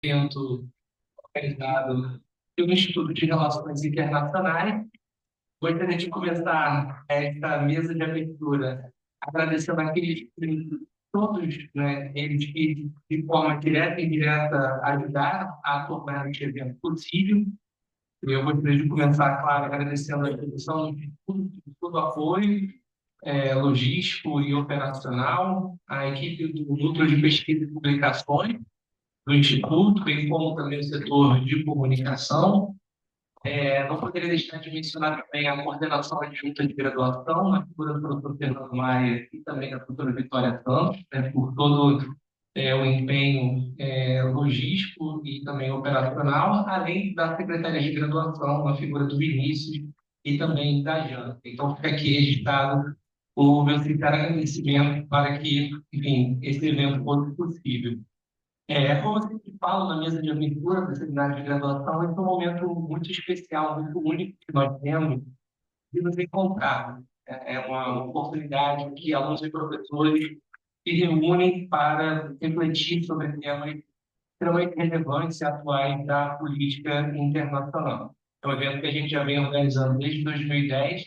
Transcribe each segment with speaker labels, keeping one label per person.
Speaker 1: Evento organizado pelo Instituto de Relações Internacionais. Gostaria de começar esta mesa de abertura agradecendo aqueles que todos, né, eles que de forma direta e indireta ajudaram a tornar este evento possível. Eu gostaria de começar, claro, agradecendo a instituição de todo o apoio logístico e operacional, a equipe do Núcleo de Pesquisa e Publicações do Instituto, bem como também o setor de comunicação. Não poderia deixar de mencionar também a coordenação adjunta de graduação, na figura do professor Fernando Maia e também da professora Vitória Santos, né, por todo o empenho logístico e também operacional, além da secretaria de graduação, na figura do Vinícius e também da Jana. Então, fica aqui registrado o meu sincero agradecimento para que, enfim, esse evento fosse possível. Como eu sempre falo na mesa de abertura do seminário de graduação, esse é um momento muito especial, muito único que nós temos de nos encontrar. É uma oportunidade que alunos e professores se reúnem para refletir sobre temas extremamente relevantes e atuais da política internacional. É um evento que a gente já vem organizando desde 2010,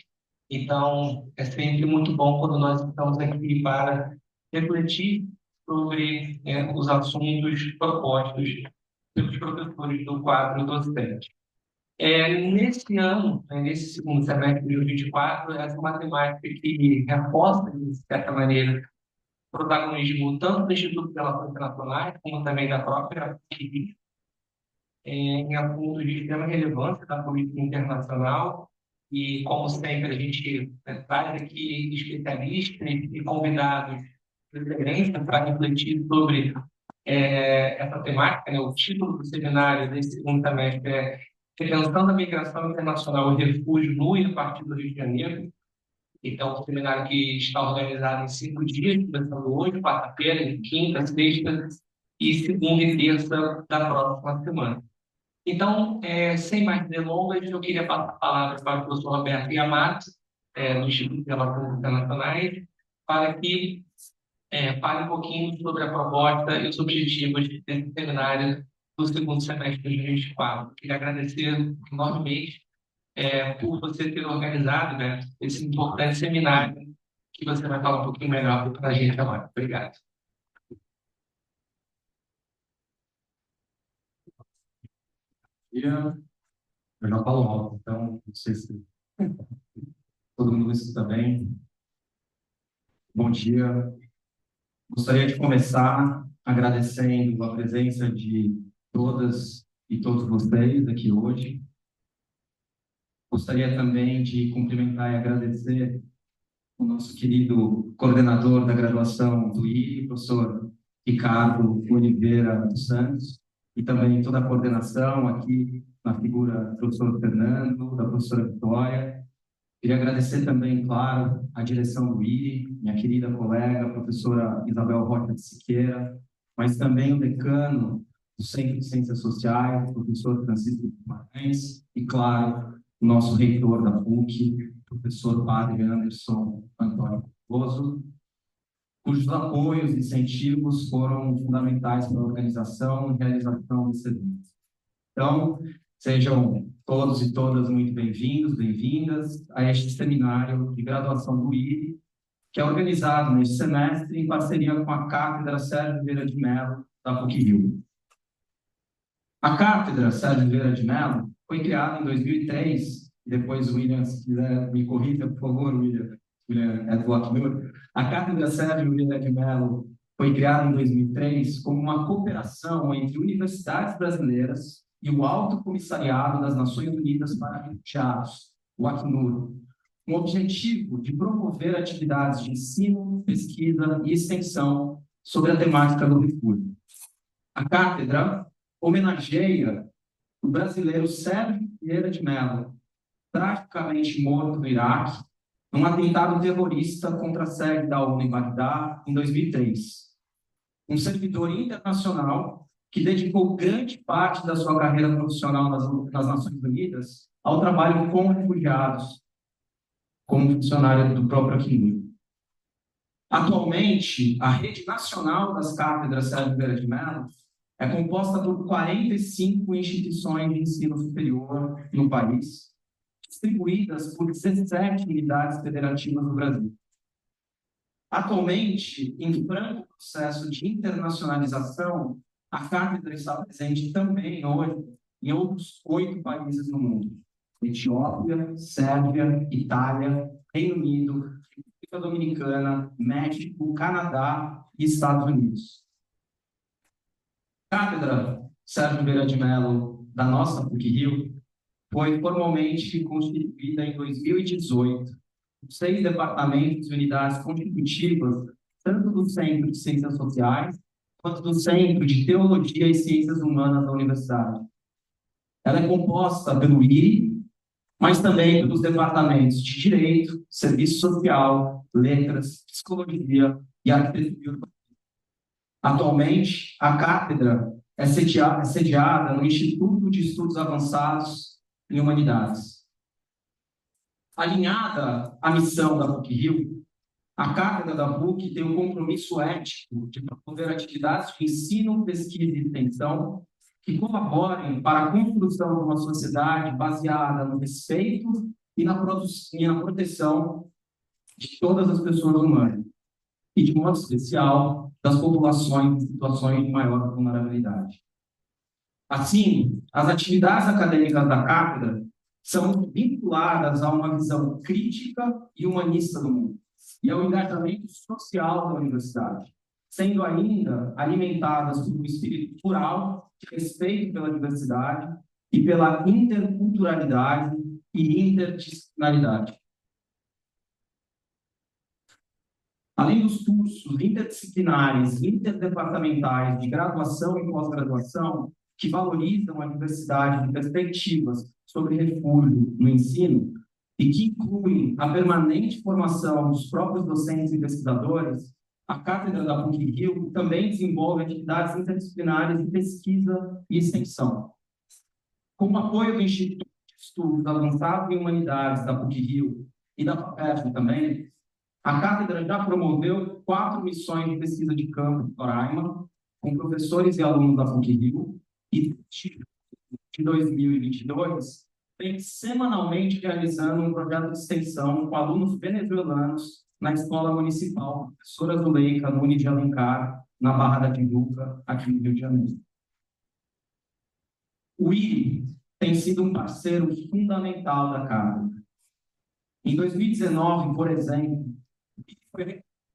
Speaker 1: então é sempre muito bom quando nós estamos aqui para refletir sobre os assuntos propostos pelos professores do quadro docente. Nesse ano, nesse segundo semestre de 2024, essa é uma temática que reforça, de certa maneira, o protagonismo tanto do Instituto de Relações Internacionais, como também da própria PIB, em assuntos de extrema relevância da política internacional. E, como sempre, a gente traz aqui especialistas e convidados de referência para refletir sobre essa temática. Né? O título do seminário desse segundo semestre é Repensando a Migração Internacional e Refúgio no e a partir do Rio de Janeiro. Então, um seminário que está organizado em 5 dias, começando hoje, quarta-feira, quinta, sexta e segunda e terça da próxima semana. Então, sem mais delongas, eu queria passar a palavra para o professor Roberto Yamato, do Instituto de Relações Internacionais, para que fale um pouquinho sobre a proposta e os objetivos desse seminário do segundo semestre de 2024. Queria agradecer enormemente por você ter organizado, né, esse importante seminário que você vai falar um pouquinho melhor para a gente agora. Obrigado.
Speaker 2: Eu já falo alto, então não sei se todo mundo escuta bem. Bom dia. Gostaria de começar agradecendo a presença de todas e todos vocês aqui hoje. Gostaria também de cumprimentar e agradecer o nosso querido coordenador da graduação do IE, professor Ricardo Oliveira dos Santos, e também toda a coordenação aqui na figura do professor Fernando, da professora Vitória. Queria agradecer também, claro, a direção do IRI, minha querida colega, a professora Isabel Rocha de Siqueira, mas também o decano do Centro de Ciências Sociais, o professor Francisco Guimarães, e, claro, o nosso reitor da PUC, o professor Padre Anderson Antônio Cardoso, cujos apoios e incentivos foram fundamentais para a organização e realização desse evento. Então, sejam todos e todas muito bem-vindos, bem-vindas a este seminário de graduação do IRI, que é organizado neste semestre em parceria com a Cátedra Sérgio Vieira de Mello, da PUC-Rio. A Cátedra Sérgio Vieira de Mello foi criada em 2003, depois o William, se quiser me corrija, por favor, William é do Acnur. A Cátedra Sérgio Vieira de Mello foi criada em 2003 como uma cooperação entre universidades brasileiras e o Alto Comissariado das Nações Unidas para Refugiados, o Acnur, com o objetivo de promover atividades de ensino, pesquisa e extensão sobre a temática do refúgio. A cátedra homenageia o brasileiro Sérgio Vieira de Mello, tragicamente morto no Iraque, num atentado terrorista contra a sede da ONU em Bagdá, em 2003. Um servidor internacional que dedicou grande parte da sua carreira profissional nas Nações Unidas ao trabalho com refugiados, como funcionário do próprio Acnur. Atualmente, a Rede Nacional das Cátedras Sérgio Vieira de Mello É composta por 45 instituições de ensino superior no país, distribuídas por 17 unidades federativas no Brasil. Atualmente, em franco processo de internacionalização, a cátedra está presente também hoje em outros 8 países no mundo: Etiópia, Sérvia, Itália, Reino Unido, República Dominicana, México, Canadá e Estados Unidos. Cátedra Sérgio Vieira de Mello, da nossa PUC-Rio, foi formalmente constituída em 2018, 6 departamentos e unidades constitutivas, tanto do Centro de Ciências Sociais, quanto do Centro de Teologia e Ciências Humanas da Universidade. Ela é composta pelo IRI, mas também pelos departamentos de Direito, Serviço Social, Letras, Psicologia e Arquitetura. Atualmente, a cátedra é sediada no Instituto de Estudos Avançados em Humanidades. Alinhada à missão da PUC-Rio, a cátedra da PUC tem um compromisso ético de promover atividades de ensino, pesquisa e extensão que colaborem para a construção de uma sociedade baseada no respeito e na proteção de todas as pessoas humanas, e de modo especial das populações em situações de maior vulnerabilidade. Assim, as atividades acadêmicas da cátedra são vinculadas a uma visão crítica e humanista do mundo e ao engajamento social da universidade, sendo ainda alimentadas por um espírito plural de respeito pela diversidade e pela interculturalidade e interdisciplinaridade. Além dos cursos interdisciplinares e interdepartamentais de graduação e pós-graduação, que valorizam a diversidade de perspectivas sobre refúgio no ensino e que incluem a permanente formação dos próprios docentes e pesquisadores, a Cátedra da PUC-Rio também desenvolve atividades interdisciplinares de pesquisa e extensão. Com o apoio do Instituto de Estudos Avançados em Humanidades da PUC-Rio e da FAPESP também, a cátedra já promoveu 4 missões de pesquisa de campo em Roraima, com professores e alunos da PUC-Rio, e de 2022, vem semanalmente realizando um projeto de extensão com alunos venezuelanos na Escola Municipal Professora Zuleika Nunes de Alencar, na Barra da Tijuca, aqui no Rio de Janeiro. O IRI tem sido um parceiro fundamental da cátedra. Em 2019, por exemplo,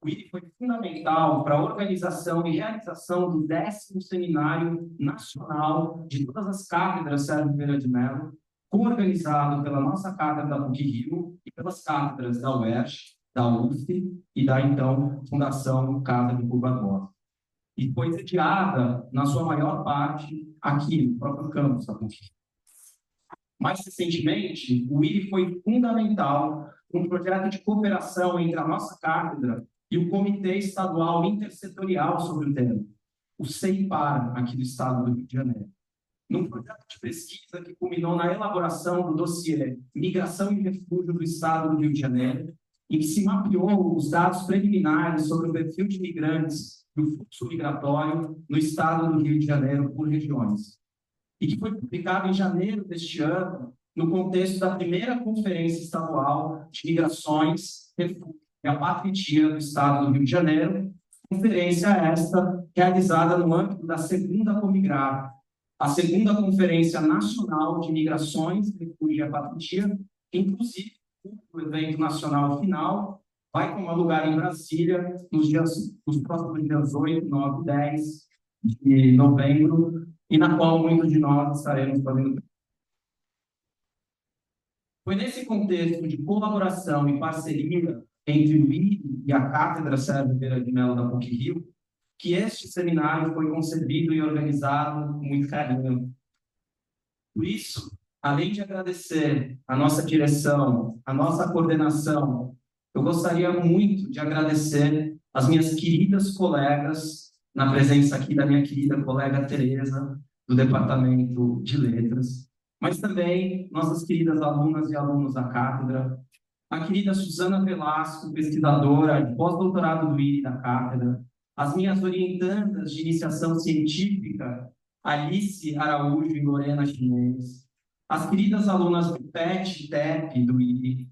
Speaker 2: o IRI foi fundamental para a organização e realização do 10º Seminário Nacional de todas as cátedras Sérgio Vieira de Mello, coorganizado pela nossa cátedra da PUC-Rio e pelas cátedras da UERJ, da UF e da, então, Fundação Casa de Cuba. E foi sediada, na sua maior parte, aqui no próprio campus da PUC. Mais recentemente, o IRI foi fundamental um projeto de cooperação entre a nossa cátedra e o Comitê Estadual Intersetorial sobre o tema, o CEIPAR, aqui do estado do Rio de Janeiro, num projeto de pesquisa que culminou na elaboração do dossiê Migração e Refúgio do Estado do Rio de Janeiro, em que se mapeou os dados preliminares sobre o perfil de migrantes e o fluxo migratório no estado do Rio de Janeiro por regiões, e que foi publicado em janeiro deste ano, no contexto da primeira Conferência Estadual de Migrações, Refúgio e Apatridia do Estado do Rio de Janeiro, conferência esta realizada no âmbito da segunda Comigraf, a segunda Conferência Nacional de Migrações, Refúgio e Apatridia, que inclusive o evento nacional final vai tomar lugar em Brasília nos próximos dias 8, 9 e 10 de novembro, e na qual muitos de nós estaremos fazendo. Foi nesse contexto de colaboração e parceria entre o IRI e a Cátedra Sérgio Vieira de Mello da PUC-Rio que este seminário foi concebido e organizado com muito carinho. Por isso, além de agradecer a nossa direção, a nossa coordenação, eu gostaria muito de agradecer as minhas queridas colegas, na presença aqui da minha querida colega Tereza, do Departamento de Letras, mas também nossas queridas alunas e alunos da cátedra, a querida Suzana Velasco, pesquisadora de pós-doutorado do IRI da cátedra, as minhas orientandas de iniciação científica Alice Araújo e Lorena Chinês, as queridas alunas do PET e TEP do IRI,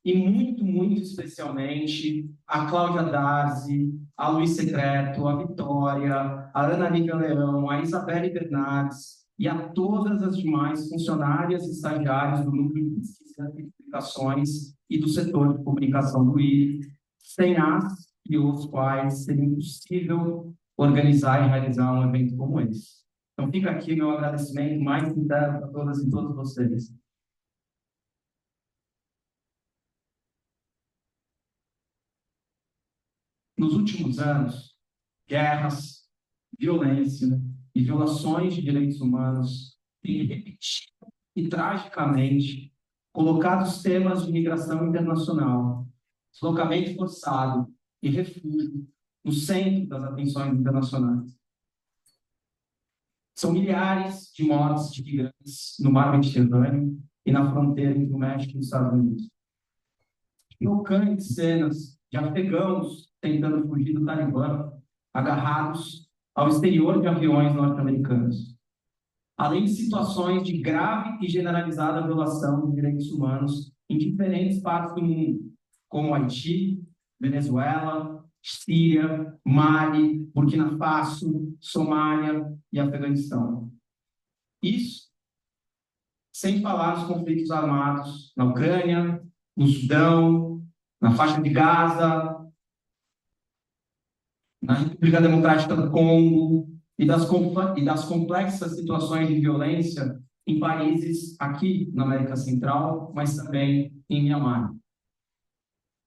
Speaker 2: e muito, muito especialmente a Cláudia Darzi, a Luiz Secreto, a Vitória, a Ana Lívia Leão, a Isabelle Bernardes e a todas as demais funcionárias e estagiários do Núcleo de Pesquisa e Publicações e do setor de comunicação do IRI, sem as e os quais seria impossível organizar e realizar um evento como esse. Então, fica aqui meu agradecimento mais sincero a todas e todos vocês. Nos últimos anos, guerras, violência e violações de direitos humanos têm repetido e tragicamente colocado os temas de migração internacional, deslocamento forçado e refúgio no centro das atenções internacionais. São milhares de mortes de migrantes no mar Mediterrâneo e na fronteira entre o México e os Estados Unidos. Chocantes cenas de afegãos tentando fugir do Talibã, agarrados ao exterior de aviões norte-americanos. Além de situações de grave e generalizada violação de direitos humanos em diferentes partes do mundo, como Haiti, Venezuela, Síria, Mali, Burkina Faso, Somália e Afeganistão. Isso sem falar nos conflitos armados na Ucrânia, no Sudão, na faixa de Gaza, na República Democrática do Congo e das complexas situações de violência em países aqui na América Central, mas também em Mianmar.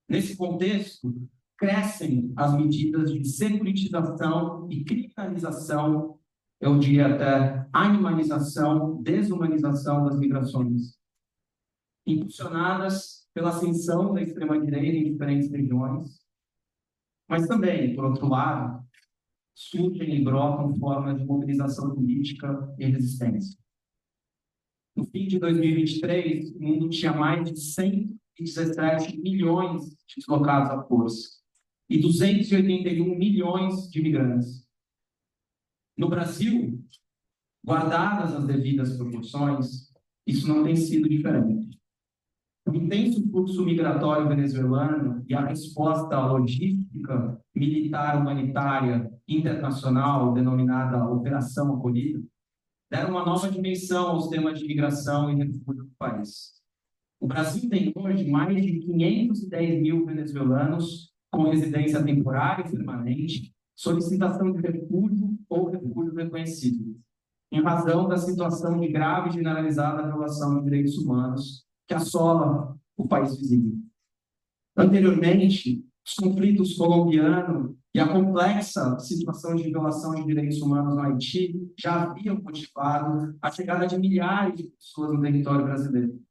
Speaker 2: Nesse contexto, crescem as medidas de securitização e criminalização, eu diria até animalização, desumanização das migrações, impulsionadas pela ascensão da extrema-direita em diferentes regiões, mas também, por outro lado, surgem e brotam formas de mobilização política e resistência. No fim de 2023, o mundo tinha mais de 117 milhões de deslocados à força e 281 milhões de imigrantes. No Brasil, guardadas as devidas proporções, isso não tem sido diferente. O intenso fluxo migratório venezuelano e a resposta logística militar humanitária internacional, denominada Operação Acolhida, deram uma nova dimensão aos temas de migração e refúgio do país. O Brasil tem hoje mais de 510 mil venezuelanos com residência temporária e permanente, solicitação de refúgio ou refúgio reconhecido, em razão da situação de grave e generalizada violação de direitos humanos que assola o país vizinho. Anteriormente, os conflitos colombiano e a complexa situação de violação de direitos humanos no Haiti já haviam motivado a chegada de milhares de pessoas no território brasileiro.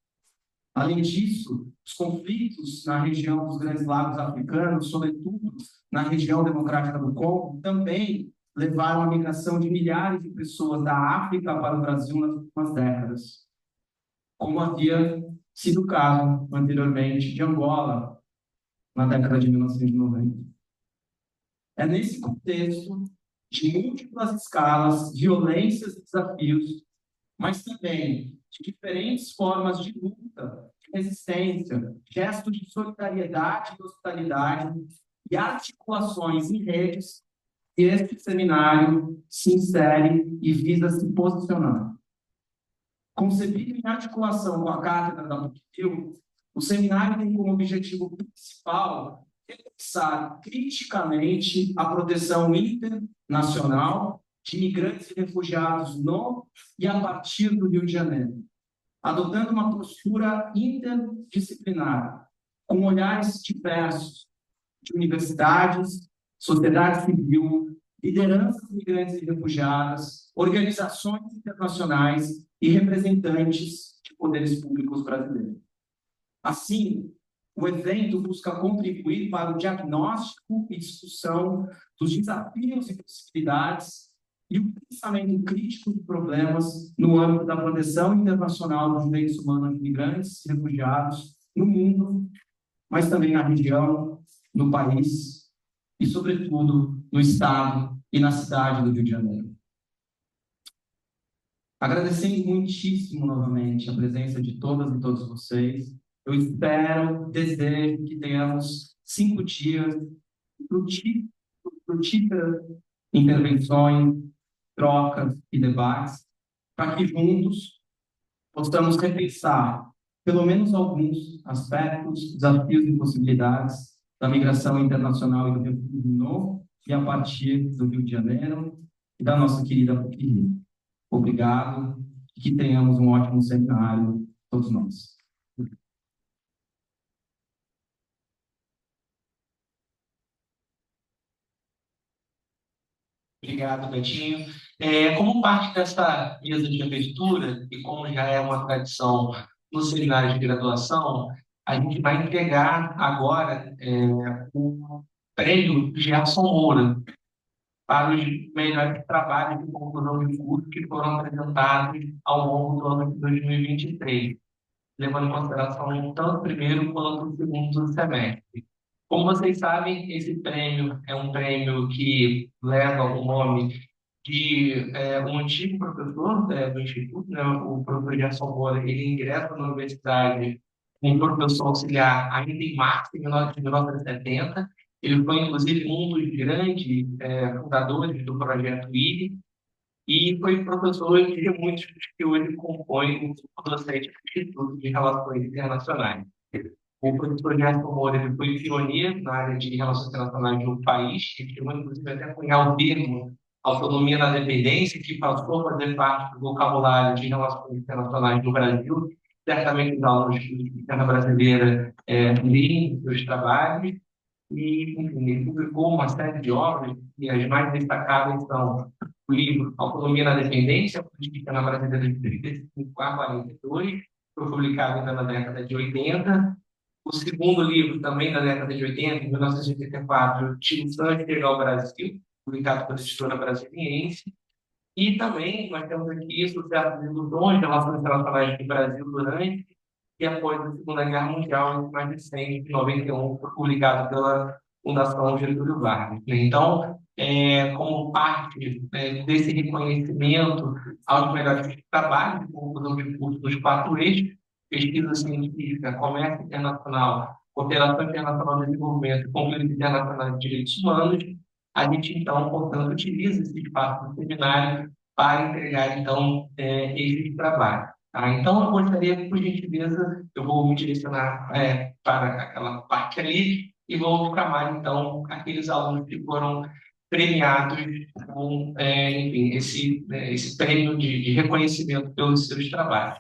Speaker 2: Além disso, os conflitos na região dos Grandes Lagos africanos, sobretudo na região democrática do Congo, também levaram à migração de milhares de pessoas da África para o Brasil nas últimas décadas, como havia sido o caso anteriormente de Angola, na década de 1990. É nesse contexto de múltiplas escalas, violências e desafios, mas também de diferentes formas de luta, de resistência, gestos de solidariedade e hospitalidade e articulações em redes, que este seminário se insere e visa se posicionar. Concebido em articulação com a Cátedra da PUC-Rio, o seminário tem como objetivo principal repensar criticamente a proteção internacional de imigrantes e refugiados no e a partir do Rio de Janeiro, adotando uma postura interdisciplinar, com olhares diversos de universidades, sociedade civil, lideranças migrantes e refugiadas, organizações internacionais e representantes de poderes públicos brasileiros. Assim, o evento busca contribuir para o diagnóstico e discussão dos desafios e possibilidades e o pensamento crítico de problemas no âmbito da proteção internacional dos direitos humanos de migrantes e refugiados no mundo, mas também na região, no país e, sobretudo, no estado e na cidade do Rio de Janeiro. Agradecendo muitíssimo novamente a presença de todas e todos vocês. Eu espero, desejo que tenhamos 5 dias frutíferos, frutíferas intervenções, trocas e debates, para que juntos possamos repensar pelo menos alguns aspectos, desafios e possibilidades da migração internacional e do refúgio novo, e a partir do Rio de Janeiro e da nossa querida PUC-Rio. Obrigado e que tenhamos um ótimo seminário, todos nós.
Speaker 1: Obrigado, Betinho. Como parte dessa mesa de abertura, e como já é uma tradição no seminário de graduação, a gente vai entregar agora o prêmio Gerson Moura para os melhores trabalhos de conclusão de curso que foram apresentados ao longo do ano de 2023, levando em consideração tanto o primeiro quanto o segundo semestre. Como vocês sabem, esse prêmio é um prêmio que leva o nome de um antigo professor do Instituto, né, o professor Gerson Moura. Ele ingressa na universidade como professor auxiliar ainda em março de 1970. Ele foi, inclusive, um dos grandes fundadores do projeto IRI e foi professor de muitos dos que hoje compõem o grupo docente do Instituto de Relações Internacionais. O professor Gerson Moura ele foi pioneiro na área de relações internacionais no país, ele chegou inclusive até a cunhar o termo autonomia na dependência, que passou a fazer parte do vocabulário de relações internacionais no Brasil. Certamente os alunos de literatura brasileira leem seus trabalhos, e, enfim, ele publicou uma série de obras, e as mais destacáveis são o livro Autonomia na Dependência, Política na Brasileira de 35 a 42, foi publicado ainda na década de 80. O segundo livro, também da década de 80, em 1984, Tio Santos chega ao Brasil, publicado pela editora brasiliense. E também nós temos aqui Sucesso e Ilusões, Relações Internacionais do Brasil durante e após a Segunda Guerra Mundial, e mais recente, em 91, foi publicado pela Fundação Getúlio Vargas. Então, como parte desse reconhecimento aos melhores trabalhos de conclusão de curso dos 4 eixos, pesquisa científica, comércio internacional, cooperação internacional de desenvolvimento e conflito internacional de direitos humanos, a gente, então, portanto, utiliza esse espaço do seminário para entregar, então, esses trabalhos. Tá? Então, eu gostaria, por gentileza, eu vou me direcionar para aquela parte ali e vou chamar, então, aqueles alunos que foram premiados com, enfim, esse prêmio de reconhecimento pelos seus trabalhos.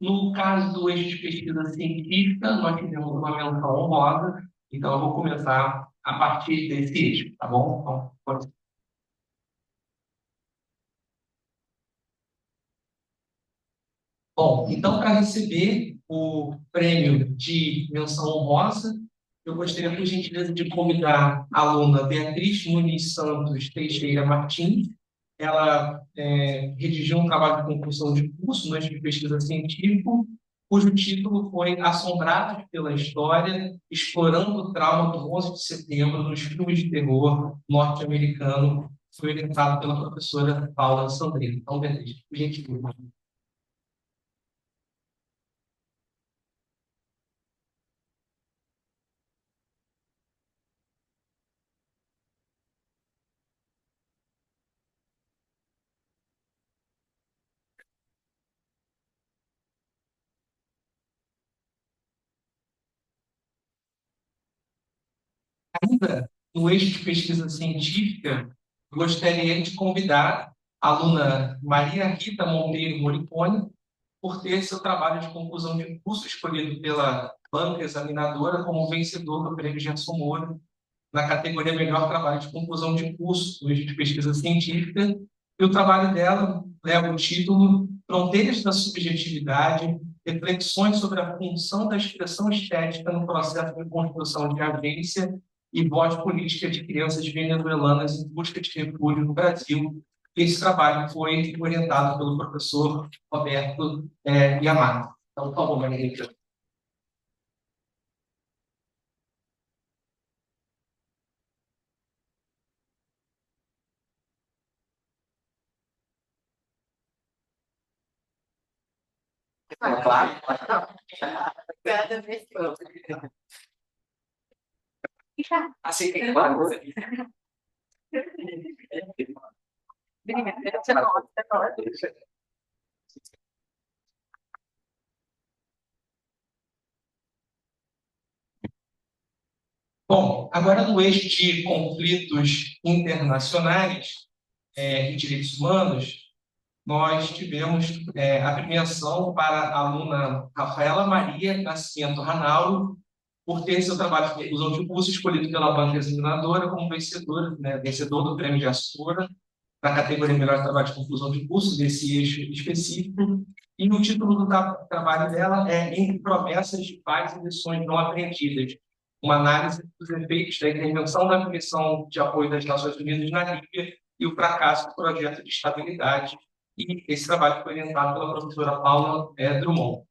Speaker 1: No caso do eixo de pesquisa científica, nós tivemos uma menção honrosa, então eu vou começar a partir desse eixo, tá bom? Então, pode. Bom, então, para receber o prêmio de menção honrosa, eu gostaria, por gentileza, de convidar a aluna Beatriz Muniz Santos Teixeira Martins. Ela redigiu um trabalho de conclusão de curso de pesquisa científico, cujo título foi Assombrados pela História, explorando o trauma do 11 de setembro nos filmes de terror norte-americano. Foi orientado pela professora Paula Sandrino. Então, Beatriz, por gentileza. Ainda no eixo de pesquisa científica, eu gostaria de convidar a aluna Maria Rita Monteiro Moricone, por ter seu trabalho de conclusão de curso escolhido pela banca examinadora como vencedor do Prêmio Gerson Moura, na categoria Melhor Trabalho de Conclusão de Curso no eixo de pesquisa científica. E o trabalho dela leva o título Fronteiras da Subjetividade, reflexões sobre a função da expressão estética no processo de construção de agência e voz política de crianças venezuelanas em busca de refúgio no Brasil. Esse trabalho foi orientado pelo professor Roberto Yamato. Então, por favor, Maria Rita. Claro.
Speaker 3: Cada vez que eu.
Speaker 1: Assim, claro. Bom, agora no eixo de conflitos internacionais e direitos humanos, nós tivemos a premiação para a aluna Rafaela Maria Nascimento Ranaldo, por ter seu trabalho de conclusão de curso escolhido pela banca examinadora como vencedor, né, vencedor do prêmio de Assura, na categoria Melhor Trabalho de Conclusão de Curso, desse eixo específico. E o título do trabalho dela é Entre Promessas de Paz e Lições Não Aprendidas, uma análise dos efeitos da intervenção da Comissão de Apoio das Nações Unidas na Líbia e o fracasso do projeto de estabilidade. E esse trabalho foi orientado pela professora Paula Drummond.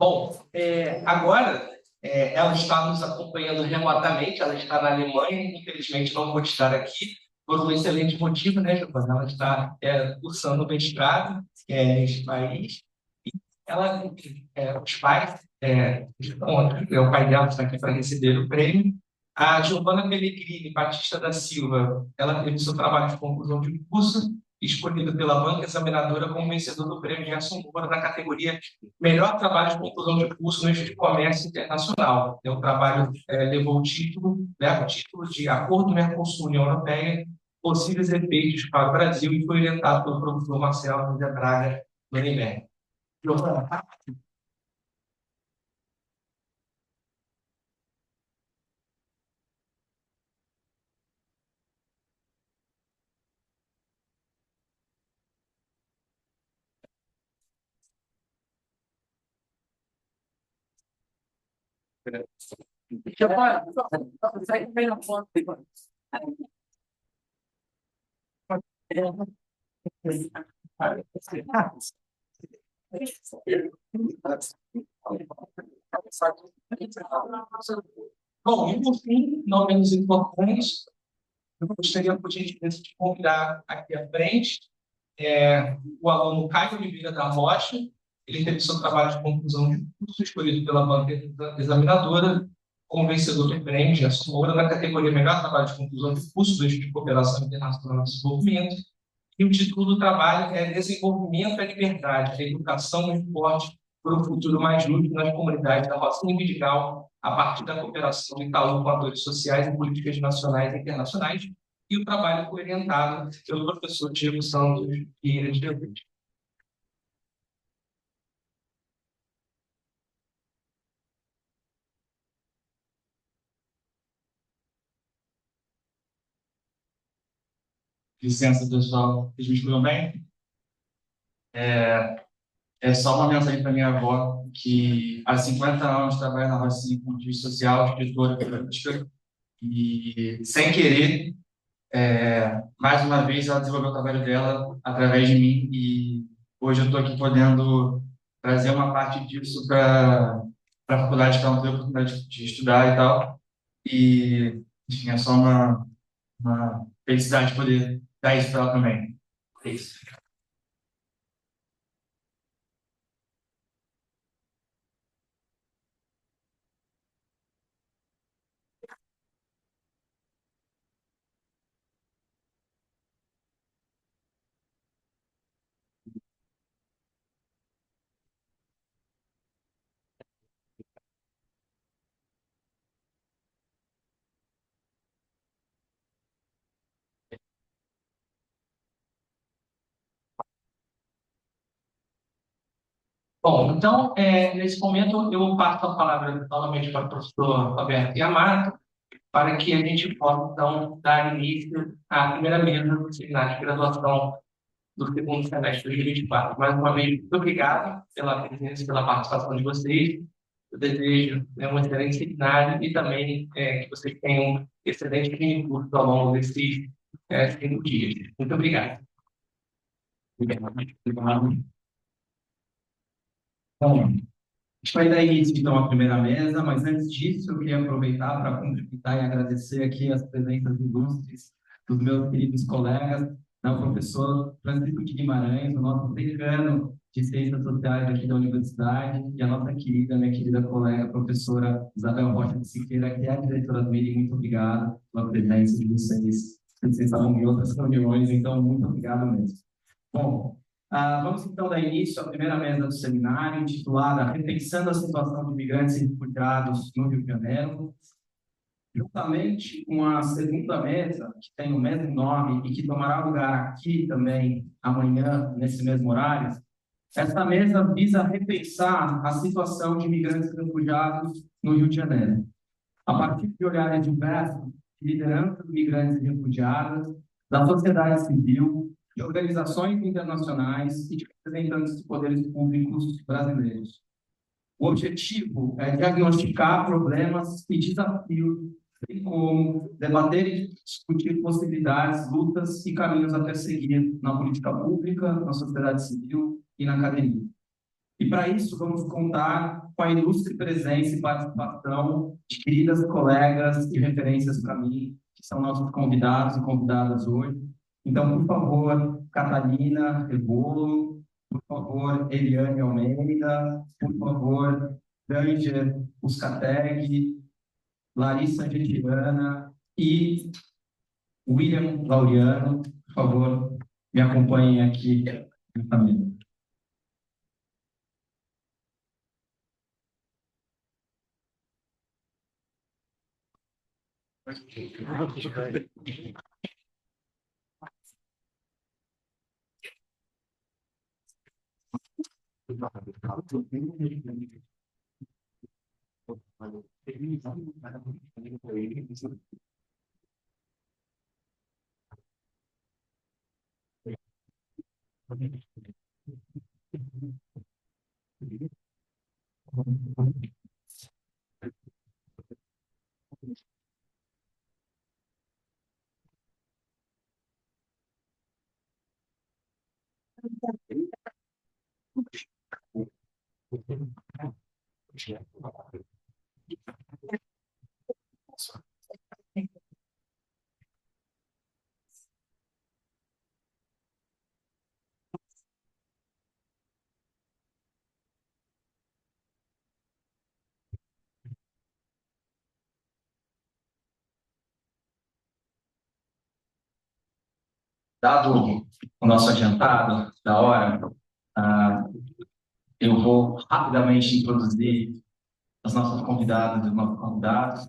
Speaker 1: Bom, agora ela está nos acompanhando remotamente, ela está na Alemanha, infelizmente não pode estar aqui, por um excelente motivo, né, Giovana? Ela está cursando o mestrado neste país, e ela, os pais estão aqui, o pai dela está aqui para receber o prêmio. A Giovana Pellegrini Batista da Silva, ela teve seu trabalho de conclusão de curso, escolhido pela banca examinadora como vencedor do prêmio Gerson Moura na categoria Melhor Trabalho de Conclusão de Curso no eixo de Comércio Internacional. O trabalho levou o título, leva o título de Acordo Mercosul-União Europeia, possíveis efeitos para o Brasil, e foi orientado pelo professor Marcelo José Braga Nuremberg. Bom, e por fim, não menos importante, eu gostaria, por gentileza, de convidar aqui à frente o aluno Caio Oliveira da Rocha. Ele teve seu trabalho de conclusão de curso escolhido pela banca examinadora como vencedor do prêmio Gerson Moura na categoria Melhor Trabalho de Conclusão de Curso do eixo de Cooperação Internacional de Desenvolvimento. E o título do trabalho é Desenvolvimento à Liberdade, a Educação e o Esporte para um Futuro Mais Justo nas Comunidades da Rocinha e Vidigal, a partir da cooperação Itaú com atores sociais e políticas nacionais e internacionais. E o trabalho foi orientado pelo professor Diego Santos Vieira de Jesus. Licença, pessoal. Vocês me escutam bem? É só uma mensagem para minha avó, que há 50 anos trabalha na Rocinha com atividade social, escritora política, e, sem querer, mais uma vez, ela desenvolveu o trabalho dela através de mim, e hoje eu estou aqui podendo trazer uma parte disso para a faculdade, que ela não teve a oportunidade de estudar e tal. E, enfim, é só uma felicidade poder dar isso para ela também. É isso. Bom, então, nesse momento, eu passo a palavra novamente para o professor Roberto Yamato, para que a gente possa, então, dar início à primeira mesa do seminário de graduação do segundo semestre de 2024. Mais uma vez, muito obrigado pela presença e pela participação de vocês. Eu desejo um excelente seminário e também que vocês tenham excelentes cursos ao longo desses 5 dias. Muito obrigado.
Speaker 2: Bom, a gente vai dar início, então, à primeira mesa, mas antes disso, eu queria aproveitar para cumprimentar e agradecer aqui as presenças ilustres dos meus queridos colegas, né, o professor Francisco de Guimarães, o nosso decano de Ciências Sociais aqui da Universidade, e a nossa querida, minha querida colega, professora Isabel Rocha de Siqueira, que é a diretora do IRI. Muito obrigado pela presença de vocês. Vocês estavam em outras reuniões, então, muito obrigado mesmo. Bom, vamos então dar início à primeira mesa do seminário, intitulada Repensando a Situação de Imigrantes e Refugiados no Rio de Janeiro, juntamente com a segunda mesa, que tem o mesmo nome e que tomará lugar aqui também amanhã, nesse mesmo horário. Esta mesa visa repensar a situação de imigrantes e refugiados no Rio de Janeiro, a partir de olhares diversos de lideranças migrantes e refugiadas, da sociedade civil, de organizações internacionais e de representantes dos poderes públicos brasileiros. O objetivo é diagnosticar problemas e desafios, bem como debater e discutir possibilidades, lutas e caminhos a perseguir na política pública, na sociedade civil e na academia. E para isso vamos contar com a ilustre presença e participação de queridas colegas e referências para mim, que são nossos convidados e convidadas hoje. Então, por favor, Catalina Rebolo, por favor, Eliane Almeida, por favor, Danger Uscateg, Larissa Gentiana e William Laureano, por favor, me acompanhem aqui na mesa. Dado o nosso adiantado da hora, eu vou rapidamente introduzir as nossas convidadas e os nossos convidados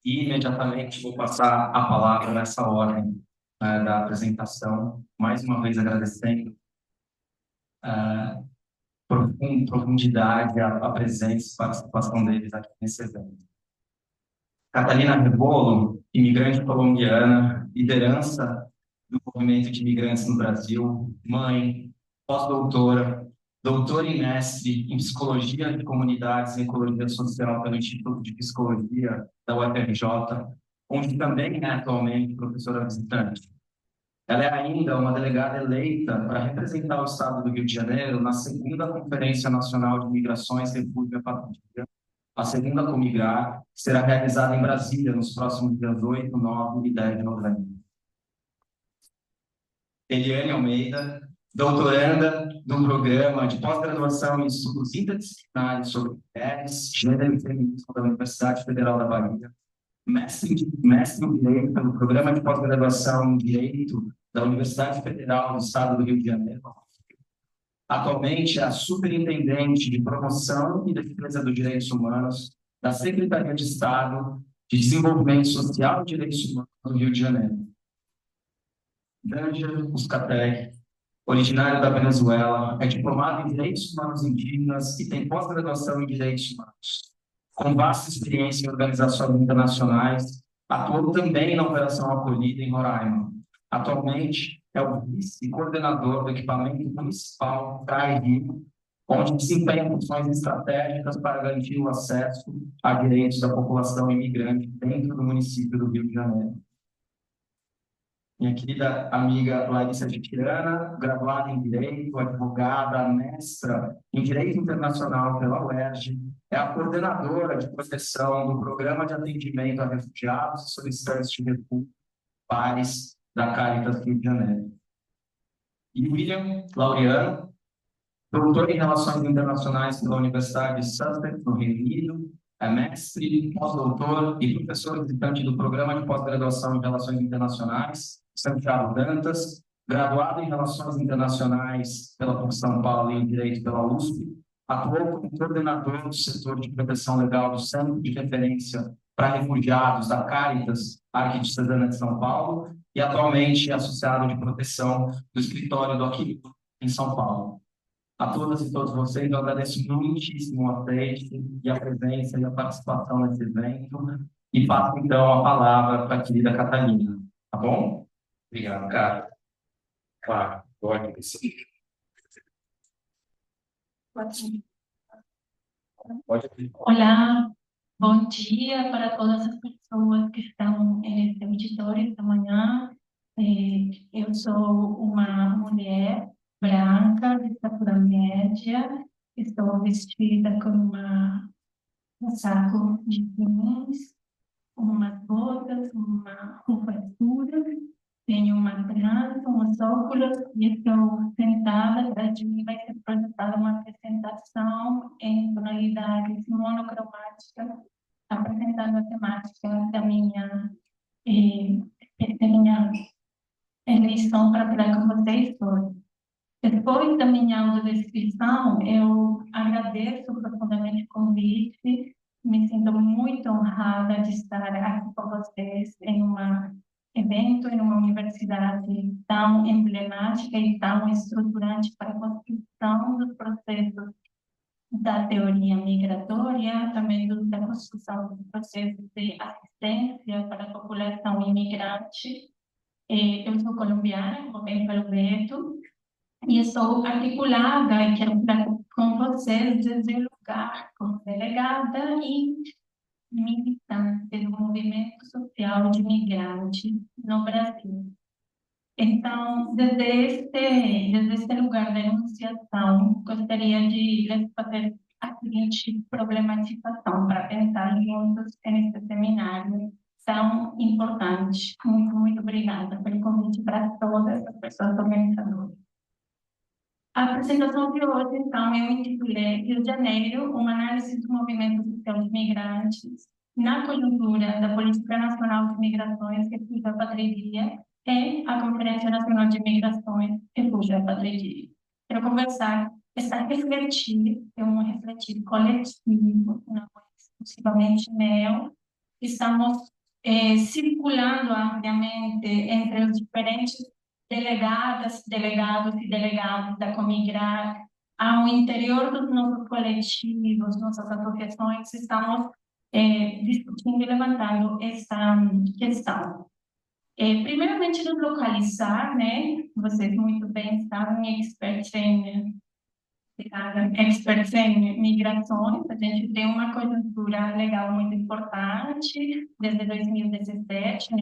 Speaker 2: e imediatamente vou passar a palavra nessa ordem da apresentação, mais uma vez agradecendo com profundidade a presença e participação deles aqui nesse evento. Catalina Rebolo, imigrante colombiana, liderança do movimento de imigrantes no Brasil, mãe, pós-doutora, doutora e mestre em Psicologia de Comunidades e Ecologia Social pelo Instituto de Psicologia da UFRJ, onde também é atualmente professora visitante. Ela é ainda uma delegada eleita para representar o Estado do Rio de Janeiro na segunda Conferência Nacional de Migrações, Refúgio e Apatridia, a segunda Comigrar, que será realizada em Brasília nos próximos dias 8, 9 e 10 de novembro. Eliane Almeida, doutoranda do programa de pós-graduação em estudos interdisciplinares sobre mulheres, gênero e feminismo da Universidade Federal da Bahia, mestre em Direito pelo programa de pós-graduação em Direito da Universidade Federal do Estado do Rio de Janeiro. Atualmente é a superintendente de promoção e defesa dos direitos humanos da Secretaria de Estado de Desenvolvimento Social e Direitos Humanos do Rio de Janeiro. Danger Uscateg, originário da Venezuela, é diplomado em Direitos Humanos Indígenas e tem pós-graduação em Direitos Humanos. Com vasta experiência em organizações internacionais, atuou também na Operação Acolhida em Roraima. Atualmente, é o vice-coordenador do equipamento municipal CAI-Rio, onde desempenha funções estratégicas para garantir o acesso a direitos da população imigrante dentro do município do Rio de Janeiro. minha querida amiga Larissa Titirana, graduada em Direito, advogada, mestra em Direito Internacional pela UERJ, é a coordenadora de proteção do Programa de Atendimento a Refugiados e Solicitantes de Refúgio, PARES, da Caritas Rio de Janeiro. E William Laureano, doutor em Relações Internacionais pela Universidade de Sussex, no Reino Unido, é mestre, pós-doutor e professor visitante do Programa de Pós-Graduação em Relações Internacionais, Santiago Dantas, graduado em Relações Internacionais pela PUC São Paulo e em Direito pela USP, atuou como coordenador do setor de proteção legal do Centro de Referência para Refugiados da Caritas Arquidiocesana de São Paulo e atualmente é associado de proteção do escritório do Aquilino, em São Paulo. A todas e todos vocês, eu agradeço muitíssimo o aceite e a presença e a participação nesse evento e passo, então, a palavra para a querida Catarina, tá bom?
Speaker 1: Obrigado, cara. Claro, pode ser. Pode ser.
Speaker 4: Olá, bom dia para todas as pessoas que estão neste auditório esta manhã. Eu sou uma mulher branca, de estatura média, estou vestida com um saco de jeans, umas botas, uma roupa escura, tenho uma trança, uns óculos e estou sentada. Atrás de mim vai ser projetada uma apresentação em tonalidades monocromáticas, apresentando a temática da minha eleição para falar com vocês hoje. Depois da minha audiodescrição, eu agradeço profundamente o convite, me sinto muito honrada de estar aqui com vocês em um evento, em uma universidade tão emblemática e tão estruturante para a construção dos processos da teoria migratória, também da construção dos processos de assistência para a população imigrante. Eu sou colombiana, como bem falou Beto, e estou articulada e quero falar com vocês desde o lugar como delegada e militante do movimento social de migrantes no Brasil. Então, desde este lugar de enunciação, gostaria de lhes fazer a seguinte problematização para pensar juntos neste seminário tão importante. Muito, muito obrigada pelo convite para todas as pessoas organizadoras. A apresentação de hoje, então, eu intitulei Rio de Janeiro, uma análise do movimento social de migrantes na conjuntura da Política Nacional de Migrações, Refúgio e Apatridia, e a Conferência Nacional de Migrações, Refúgio e Apatridia. Quero conversar, essa refletir, é um refletir coletivo, não é exclusivamente meu. Estamos circulando ampliamente entre os diferentes delegadas, delegados e delegados da Comigrar, ao interior dos nossos coletivos, nossas associações, estamos discutindo e levantando essa questão. Primeiramente, nos localizar, né? Vocês muito bem sabem, experts em migrações, a gente tem uma conjuntura legal muito importante desde 2017, né?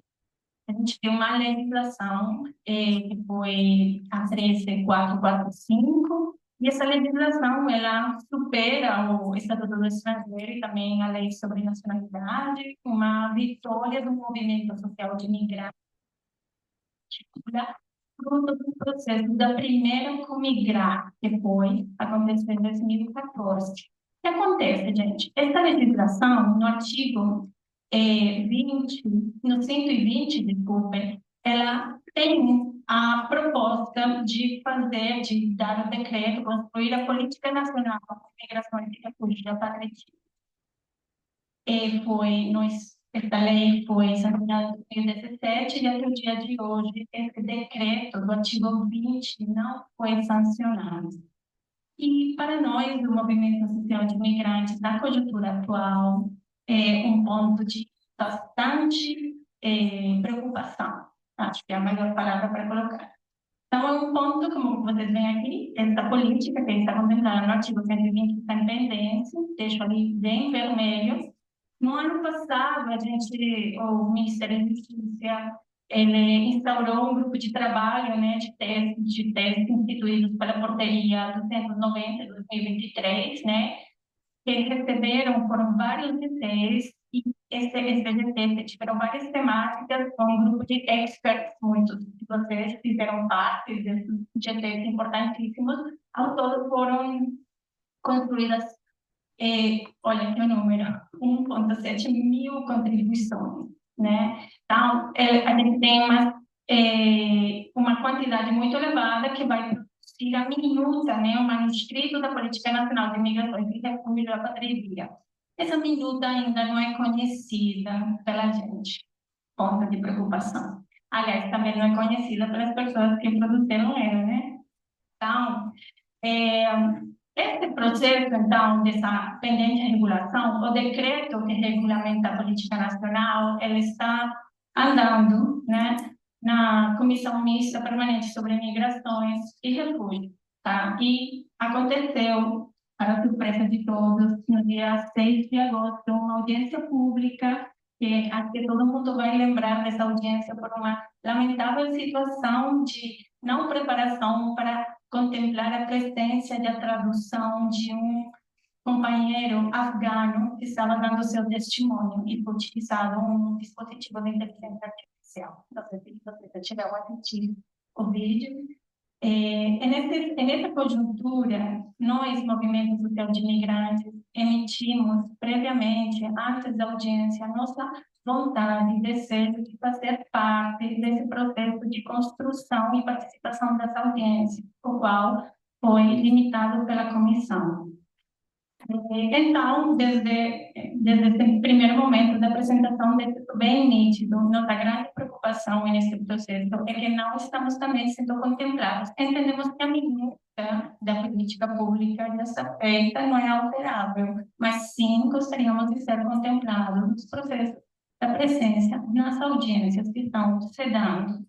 Speaker 4: A gente tem uma legislação que foi a 13445, e essa legislação ela supera o Estatuto do Estrangeiro e também a Lei sobre Nacionalidade, uma vitória do movimento social de migrantes, fruto do processo da primeira Comigrar, que aconteceu em 2014. O que acontece, gente? Essa legislação, no artigo 20, no 120, desculpem, ela tem a proposta de dar o decreto, construir a Política Nacional de Migrações e Refúgio da Pátria. Essa lei foi sancionada em 2017 e até o dia de hoje esse decreto do artigo 20 não foi sancionado. E para nós, do movimento social de migrantes, na conjuntura atual, é um ponto de bastante preocupação. Acho que é a melhor palavra para colocar. Então, é um ponto, como vocês veem aqui, essa política que está contemplada no artigo 120 está em pendência, deixo ali bem vermelho. No ano passado, o Ministério da Justiça ele instaurou um grupo de trabalho, né, de testes instituídos pela Portaria 290 de 2023, né, que eles receberam, foram vários GTs, e esse GT tiveram várias temáticas, com um grupo de experts, muitos de vocês fizeram parte desses GTs importantíssimos. Ao todo foram construídas, olha aqui o número, 1,7 mil contribuições, né? Então, a gente tem uma quantidade muito elevada que vai produzir a minuta, né? O manuscrito da Política Nacional de Migrações e Refúgio da Patria. Essa minuta ainda não é conhecida pela gente, ponto de preocupação. Aliás, também não é conhecida pelas pessoas que produziram ela, né? Então, esse processo, então, dessa pendente regulação, o decreto que regulamenta a política nacional, ele está andando, né, na Comissão Mista Permanente sobre Migrações e Refúgio, tá? E aconteceu, para surpresa de todos, no dia 6 de agosto, uma audiência pública, que acho que todo mundo vai lembrar dessa audiência por uma lamentável situação de não preparação para contemplar a presença e a tradução de um companheiro afegano que estava dando seu testemunho e foi utilizado um dispositivo de inteligência artificial. Não sei se você já chegou a assistir o vídeo. Nessa conjuntura, nós, Movimento Social de Imigrantes, emitimos previamente, antes da audiência, nossa vontade, desejo de fazer parte desse processo de construção e participação dessa audiência, o qual foi limitado pela comissão. Então, desde esse primeiro momento da apresentação desse bem nítido, nossa grande preocupação nesse processo é que não estamos também sendo contemplados. Entendemos que a minuta da política pública dessa feita não é alterável, mas sim gostaríamos de ser contemplados nos processos da presença nas audiências que estão se dando.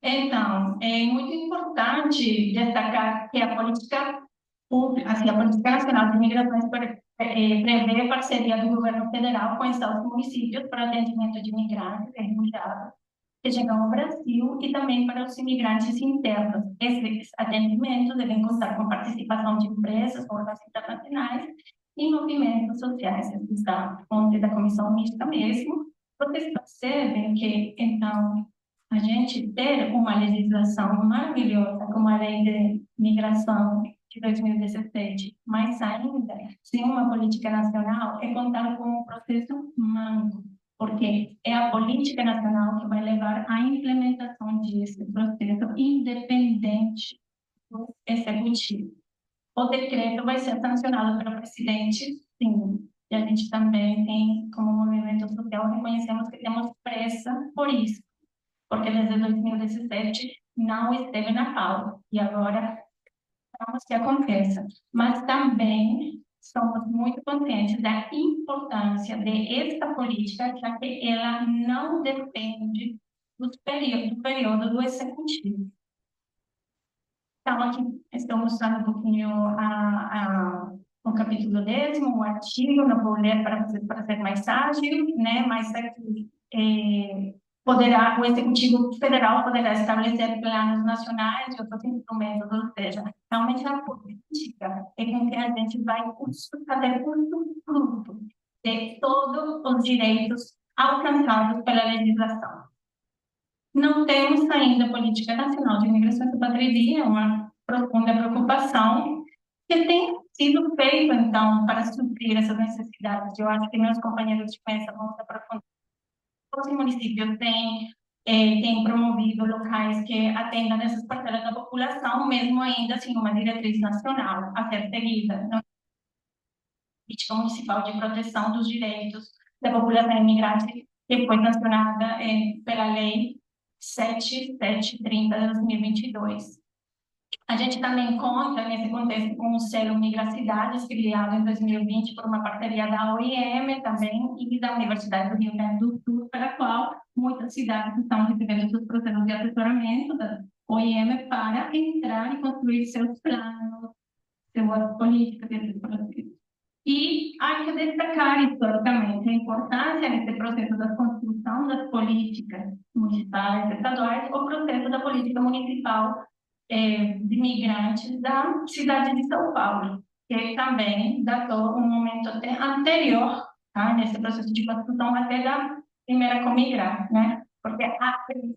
Speaker 4: Então, é muito importante destacar que a política pública, assim, a Política Nacional de Migrações prevê parceria do governo federal com estados e municípios para atendimento de imigrantes e refugiados que chegam ao Brasil e também para os imigrantes internos. Esses atendimentos devem contar com participação de empresas, órgãos internacionais e movimentos sociais. Essa está fonte da Comissão Mista mesmo. Vocês percebem que, então, a gente ter uma legislação maravilhosa como a Lei de Migração de 2017, mas ainda sem uma política nacional, é contar com um processo manco, porque é a política nacional que vai levar à implementação desse processo independente do executivo. O decreto vai ser sancionado pelo presidente, sim, e a gente também tem, como movimento social, reconhecemos que temos pressa por isso, porque desde 2017 não esteve na pauta, e agora vamos que aconteça. Mas também somos muito conscientes da importância desta política, já que ela não depende do período do executivo. Então, aqui estou mostrando um pouquinho o capítulo 10º, o artigo, não vou ler para ser mais ágil, né? Mas aqui o Executivo Federal poderá estabelecer planos nacionais e outros instrumentos, ou seja, realmente a política é com que a gente vai fazer fruto de todos os direitos alcançados pela legislação. Não temos ainda política nacional de imigração e patria, uma profunda preocupação que tem sido feita, então, para suprir essas necessidades. Eu acho que meus companheiros de mesa vão se aprofundar. Os municípios têm promovido locais que atendam essas parcelas da população, mesmo ainda assim uma diretriz nacional a ser seguida. Na política municipal de proteção dos direitos da população imigrante, que foi sancionada pela Lei 7730 de 2022. A gente também conta, nesse contexto, com o selo Migracidades, criado em 2020 por uma parceria da OIM também e da Universidade do Rio Grande do Sul, pela qual muitas cidades estão recebendo seus processos de assessoramento da OIM para entrar e construir seus planos, suas políticas e esses processos. E há que destacar historicamente a importância nesse processo da construção das políticas municipais, estaduais, o processo da política municipal de migrantes da cidade de São Paulo, que também datou um momento até anterior, tá, nesse processo de construção até da primeira Comigrar, né? Porque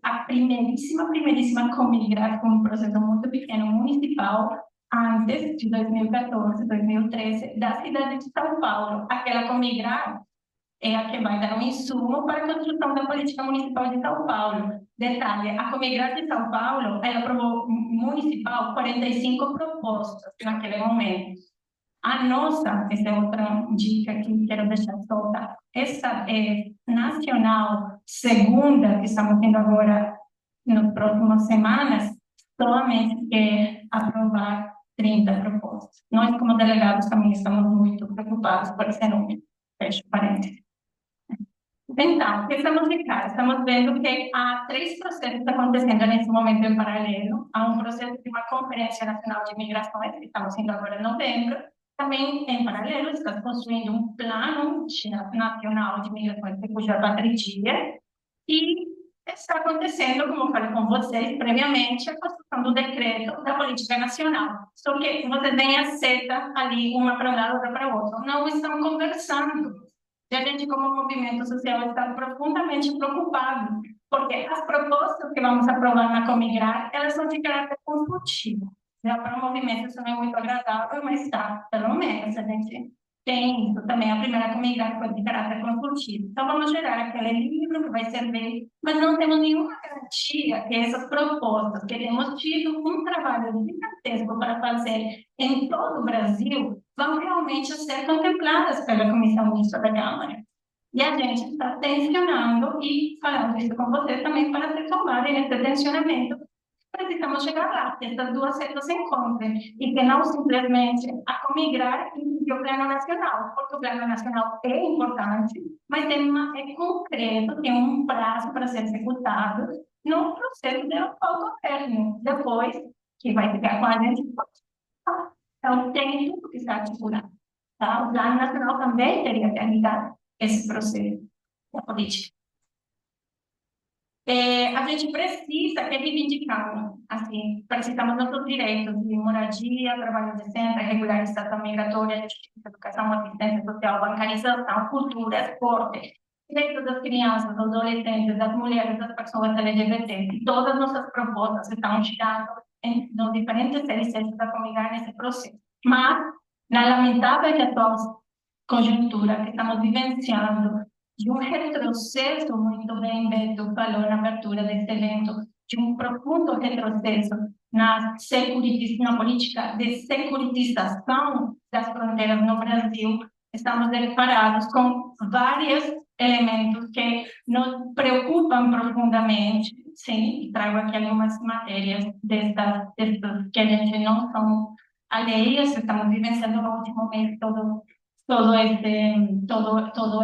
Speaker 4: a primeiríssima Comigrar foi um processo muito pequeno municipal antes de 2014, 2013, da cidade de São Paulo. Aquela Comigrar é a que vai dar um insumo para a construção da política municipal de São Paulo. Detalhe, a Comigrar de São Paulo, ela aprovou municipal 45 propostas naquele momento. A nossa, essa é outra dica que quero deixar solta, essa é nacional segunda, que estamos tendo agora nas próximas semanas, solamente quer aprovar 30 propostas. Nós, como delegados, também estamos muito preocupados por esse número. Fecho parênteses. Então, o que estamos ficando? Estamos vendo que há três processos acontecendo nesse momento em paralelo. Há um processo de uma Conferência Nacional de Migrações, que estamos indo agora em novembro. Também, em paralelo, está construindo um plano nacional de migrações de cuja patria. E está acontecendo, como eu falei com vocês previamente, a construção do decreto da política nacional. Só que vocês veem a seta ali, uma para um lado, outra para o outro. Não estão conversando. E a gente, como movimento social, está profundamente preocupado, porque as propostas que vamos aprovar na Comigrar, elas são de caráter consultivo. Já para o movimento isso não é muito agradável, mas está, pelo menos, a gente tem isso também. A primeira Comigrar foi de caráter consultivo. Então, vamos gerar aquele livro que vai servir, mas não temos nenhuma garantia que essas propostas, que temos tido um trabalho gigantesco para fazer em todo o Brasil, vão realmente ser contempladas pela Comissão Mista da Câmara. E a gente está tensionando e falando isso com vocês também para se tomarem esse tensionamento. Precisamos chegar lá, que essas duas setas se encontrem e que não simplesmente a Comigrar e o Plano Nacional, porque o Plano Nacional é importante, mas é concreto, tem um prazo para ser executado no processo de autogoverno. Depois, que vai ficar com a gente, então, tem tudo que está articulado. Tá? O Plano Nacional também teria que ajudar esse processo da política. A gente precisa que reivindicar, assim, precisamos dos nossos direitos de moradia, trabalho decente, regularização migratória, justiça, educação, assistência social, bancarização, cultura, esporte, direitos das crianças, dos adolescentes, das mulheres, das pessoas LGBT. Todas nossas propostas estão girando nos diferentes CLCs da comunidade nesse processo. Mas, na lamentável e atual conjuntura que estamos vivenciando, de um retrocesso, muito bem Beto falou na abertura desse evento, de um profundo retrocesso na política de securitização das fronteiras no Brasil, estamos deparados com vários elementos que nos preocupam profundamente. Sim, trago aqui algumas matérias destas que a gente não são alheias, estamos vivenciando no último mês toda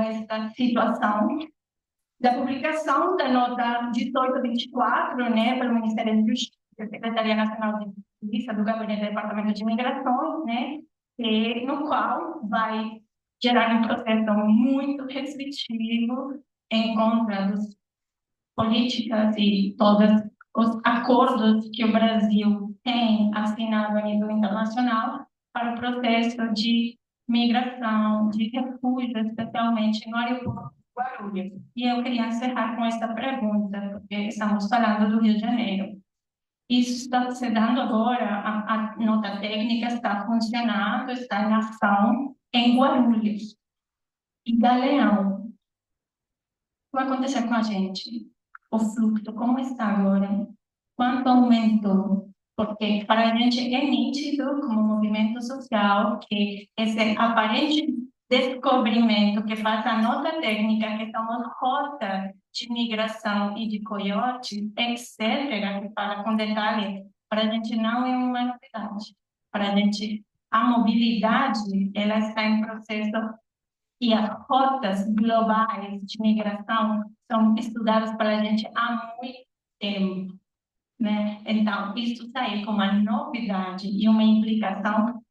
Speaker 4: esta situação da publicação da nota 1824, né, pelo Ministério da Justiça, Secretaria Nacional de Justiça do Gabinete do Departamento de Imigrações, né, no qual vai gerar um processo muito restritivo em contra das políticas e todos os acordos que o Brasil tem assinado a nível internacional para o processo de migração, de refúgio, especialmente no aeroporto de Guarulhos. E eu queria encerrar com essa pergunta, porque estamos falando do Rio de Janeiro. Isso está se dando agora, a nota técnica está funcionando, está em ação em Guarulhos e Galeão. O que vai acontecer com a gente? O fluxo, como está agora? Quanto aumentou? Porque para a gente é nítido, como movimento social, que esse aparente descobrimento que faz a nota técnica, que somos rota de migração e de coiote, etc., que fala com detalhe, para a gente não é uma novidade. Para a gente, a mobilidade, ela está em processo e as rotas globais de migração são estudadas pela gente há muito tempo, né? Então, isso está aí como uma novidade e uma implicação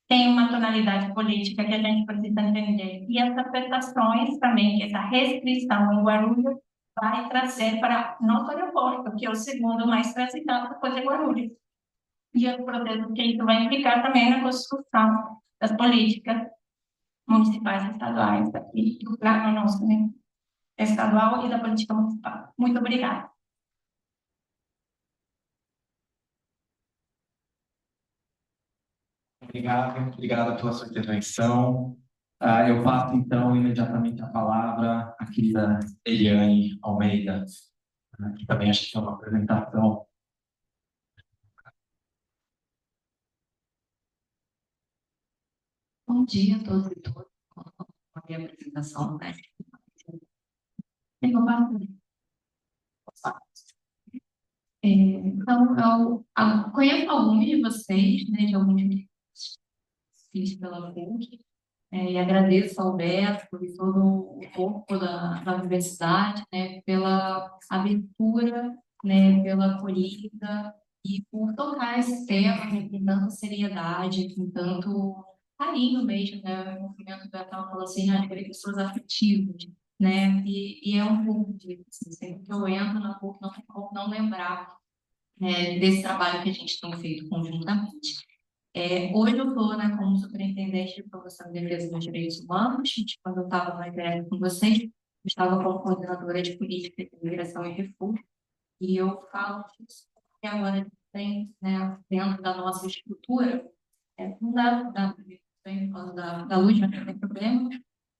Speaker 4: tem uma tonalidade política que a gente precisa entender. E as afetações também, que essa restrição em Guarulhos vai trazer para nosso aeroporto, que é o segundo mais transitado depois de Guarulhos. E os processos que isso vai implicar também na construção das políticas municipais e estaduais aqui do plano nosso, né? Estadual e da política municipal. Muito obrigada.
Speaker 2: Obrigado pela sua intervenção. Eu passo, então, imediatamente a palavra à querida Eliane Almeida, que também acho que é uma apresentação.
Speaker 3: Bom dia a todos e todas. Com a minha apresentação, né? Tenho bastante. Então, eu conheço alguns de vocês, né, de alguns que fiz pela PUC, e agradeço ao Beto e todo o corpo da universidade, né, pela abertura, né, pela acolhida e por tocar esse tema, né, com tanta seriedade, com tanto carinho mesmo, né, o movimento Beto falou assim, de pessoas afetivas, né, e é um pouco disso, assim, sempre que eu entro na PUC, não tem como não lembrar desse trabalho que a gente tem feito conjuntamente. Hoje eu estou, né, como superintendente de promoção e defesa dos direitos humanos. Quando eu estava na IBL com vocês, eu estava como coordenadora de política de imigração e refúgio, e eu falo disso porque agora a gente tem, né, dentro da nossa estrutura, não dá por causa da luz, mas não tem problema,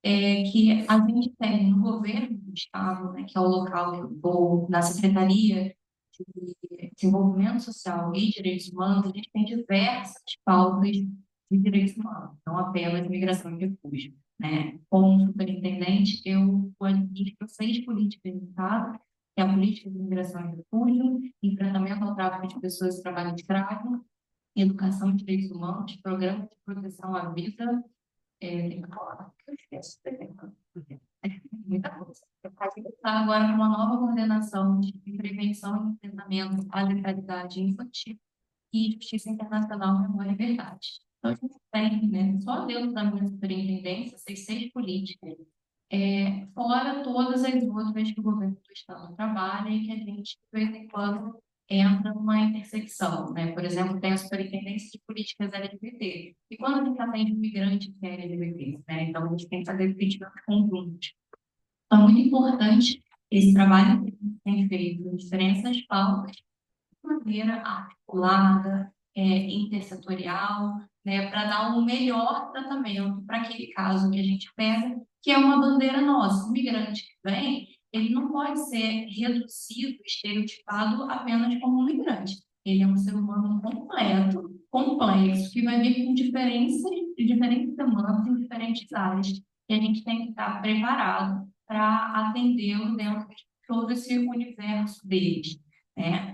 Speaker 3: que a gente tem no governo do Estado, né, que é o local que eu estou, na Secretaria de Desenvolvimento Social e Direitos Humanos, a gente tem diversas pautas de direitos humanos, não apenas migração e refúgio, né? Como superintendente, eu administro 6 políticas de Estado, que é a política de migração e refúgio, enfrentamento ao tráfico de pessoas e trabalho escravo, educação e direitos humanos, programa de proteção à vida, tem que falar, que eu esqueço, muita coisa. Eu quase estar agora com uma nova coordenação de prevenção e enfrentamento à letalidade infantil e justiça internacional, memória e verdade. Então, a gente tem, né, só dentro da minha superintendência, essas 6 políticas, fora todas as outras que o governo do Estado trabalha e que a gente, de vez em quando, entra numa intersecção, né? Por exemplo, tem a superintendência de políticas LGBT. E quando a gente atende um migrante que é LGBT, né? Então, a gente tem que fazer políticas conjuntas. Então, é muito importante esse trabalho que a gente tem feito em diferentes pautas, de maneira articulada, intersetorial, né, para dar um melhor tratamento para aquele caso que a gente pega, que é uma bandeira nossa. O migrante que vem, ele não pode ser reduzido, estereotipado apenas como um migrante. Ele é um ser humano completo, complexo, que vai vir com diferentes demandas em diferentes áreas. E a gente tem que estar preparado para atendê-lo dentro de todo esse universo deles.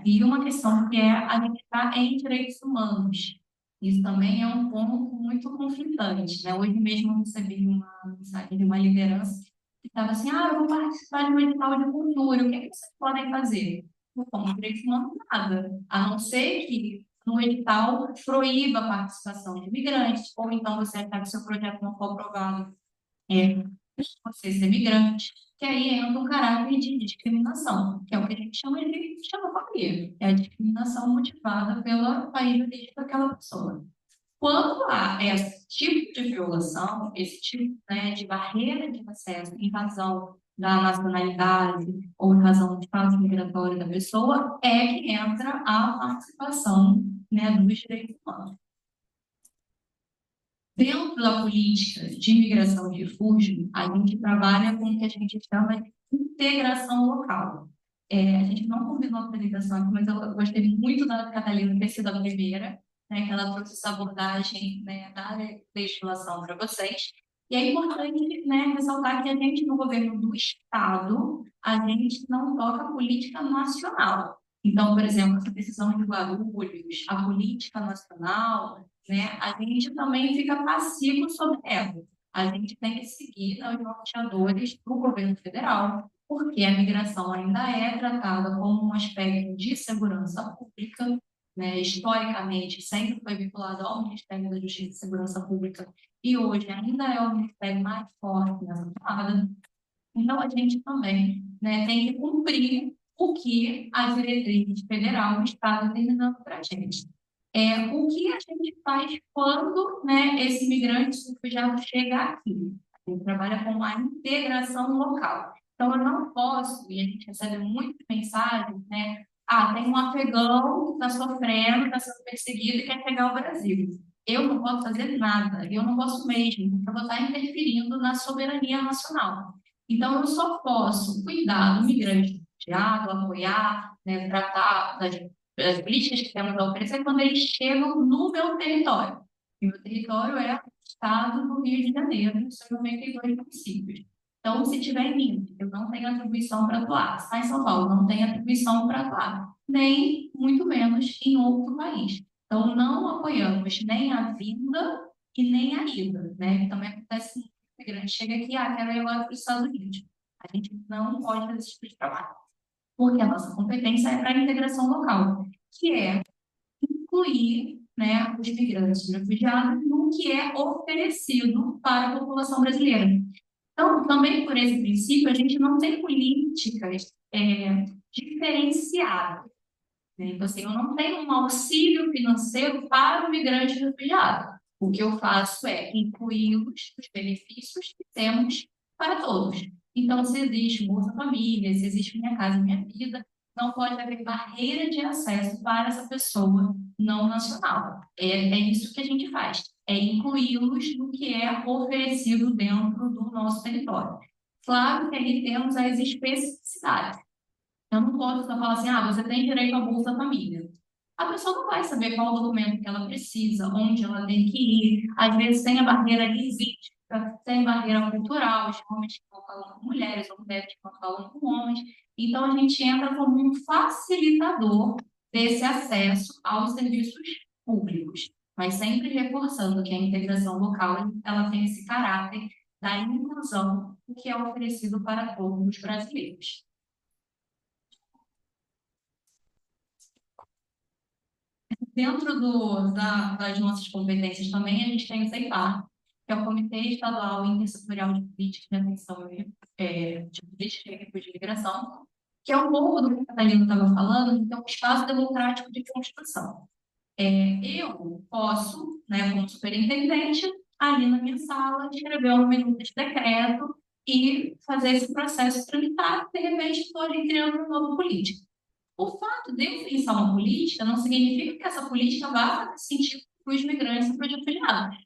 Speaker 3: E uma questão que é a gente está em direitos humanos. Isso também é um ponto muito conflitante, né? Hoje mesmo eu recebi uma mensagem de uma liderança que estava assim, eu vou participar de um edital de cultura, o que é que vocês podem fazer? Como direitos humanos, nada, a não ser que no edital proíba a participação de imigrantes, ou então você achar que seu projeto não for aprovado você ser migrante, que aí entra um caráter de discriminação, que é o que a gente chama de xenofobia, é a discriminação motivada pelo país de origem daquela pessoa. Quando há esse tipo de violação, esse tipo, né, de barreira de acesso em razão da nacionalidade ou em razão do espaço migratório da pessoa, é que entra a participação, né, dos direitos humanos. Dentro da política de imigração e refúgio, a gente trabalha com o que a gente chama de integração local. A gente não combinou a apresentação aqui, mas eu gostei muito da Catalina ter sido a primeira, né, que ela trouxe essa abordagem, né, da legislação para vocês. E é importante, né, ressaltar que a gente, no governo do Estado, a gente não toca política nacional. Então, por exemplo, essa decisão de Guarulhos, a política nacional, né, a gente também fica passivo sobre ela. A gente tem que seguir os norteadores do governo federal, porque a migração ainda é tratada como um aspecto de segurança pública, né, historicamente sempre foi vinculado ao Ministério da Justiça e Segurança Pública e hoje ainda é o ministério mais forte nessa tomada. Então, a gente também, né, tem que cumprir o que a diretriz federal está determinando para a gente. O que a gente faz quando, né, esse migrante refugiado chega aqui? A gente trabalha com a integração local. Então, eu não posso, e a gente recebe muitas mensagens, né? Ah, tem um afegão que está sofrendo, está sendo perseguido e quer chegar ao Brasil. Eu não posso fazer nada, eu não posso mesmo, porque eu vou estar interferindo na soberania nacional. Então, eu só posso cuidar do migrante refugiado, apoiar, né, tratar das políticas que temos a oferecer quando eles chegam no meu território. E meu território é o estado do Rio de Janeiro, são 92 municípios. Então, se tiver em Minas, eu não tenho atribuição para atuar. Se está em São Paulo, não tenho atribuição para atuar. Nem, muito menos, em outro país. Então, não apoiamos nem a vinda e nem a ida, né? Também acontece que o imigrante chega aqui, quero ir agora para os Estados Unidos. A gente não pode fazer esse tipo de trabalho, porque a nossa competência é para a integração local, que é incluir, né, os migrantes e refugiados no que é oferecido para a população brasileira. Então, também por esse princípio, a gente não tem políticas diferenciadas, né? Então, assim, eu não tenho um auxílio financeiro para o migrante e refugiado. O que eu faço é incluí-los nos benefícios que temos para todos. Então, se existe Bolsa Família, se existe Minha Casa Minha Vida, não pode haver barreira de acesso para essa pessoa não nacional. É isso que a gente faz, é incluí-los no que é oferecido dentro do nosso território. Claro que aí temos as especificidades. Eu não posso só falar assim, você tem direito à Bolsa Família. A pessoa não vai saber qual o documento que ela precisa, onde ela tem que ir. Às vezes tem a barreira linguística, tem barreira cultural, de homens que estão falando com mulheres, ou mulheres que estão falando com homens. Então, a gente entra como um facilitador desse acesso aos serviços públicos, mas sempre reforçando que a integração local ela tem esse caráter da inclusão, o que é oferecido para todos os brasileiros. Dentro das nossas competências também, a gente tem o CEIPAR, que é o Comitê Estadual Intersetorial de Política de Atenção de Política e Recursos de Migração, que é um pouco do que a Catarina estava falando, que é um espaço democrático de construção. Eu posso, né, como superintendente, ali na minha sala, escrever um minuto de decreto e fazer esse processo tramitar, de repente estou ali criando uma nova política. O fato de eu pensar uma política não significa que essa política vá fazer sentido para os migrantes e para os refugiados.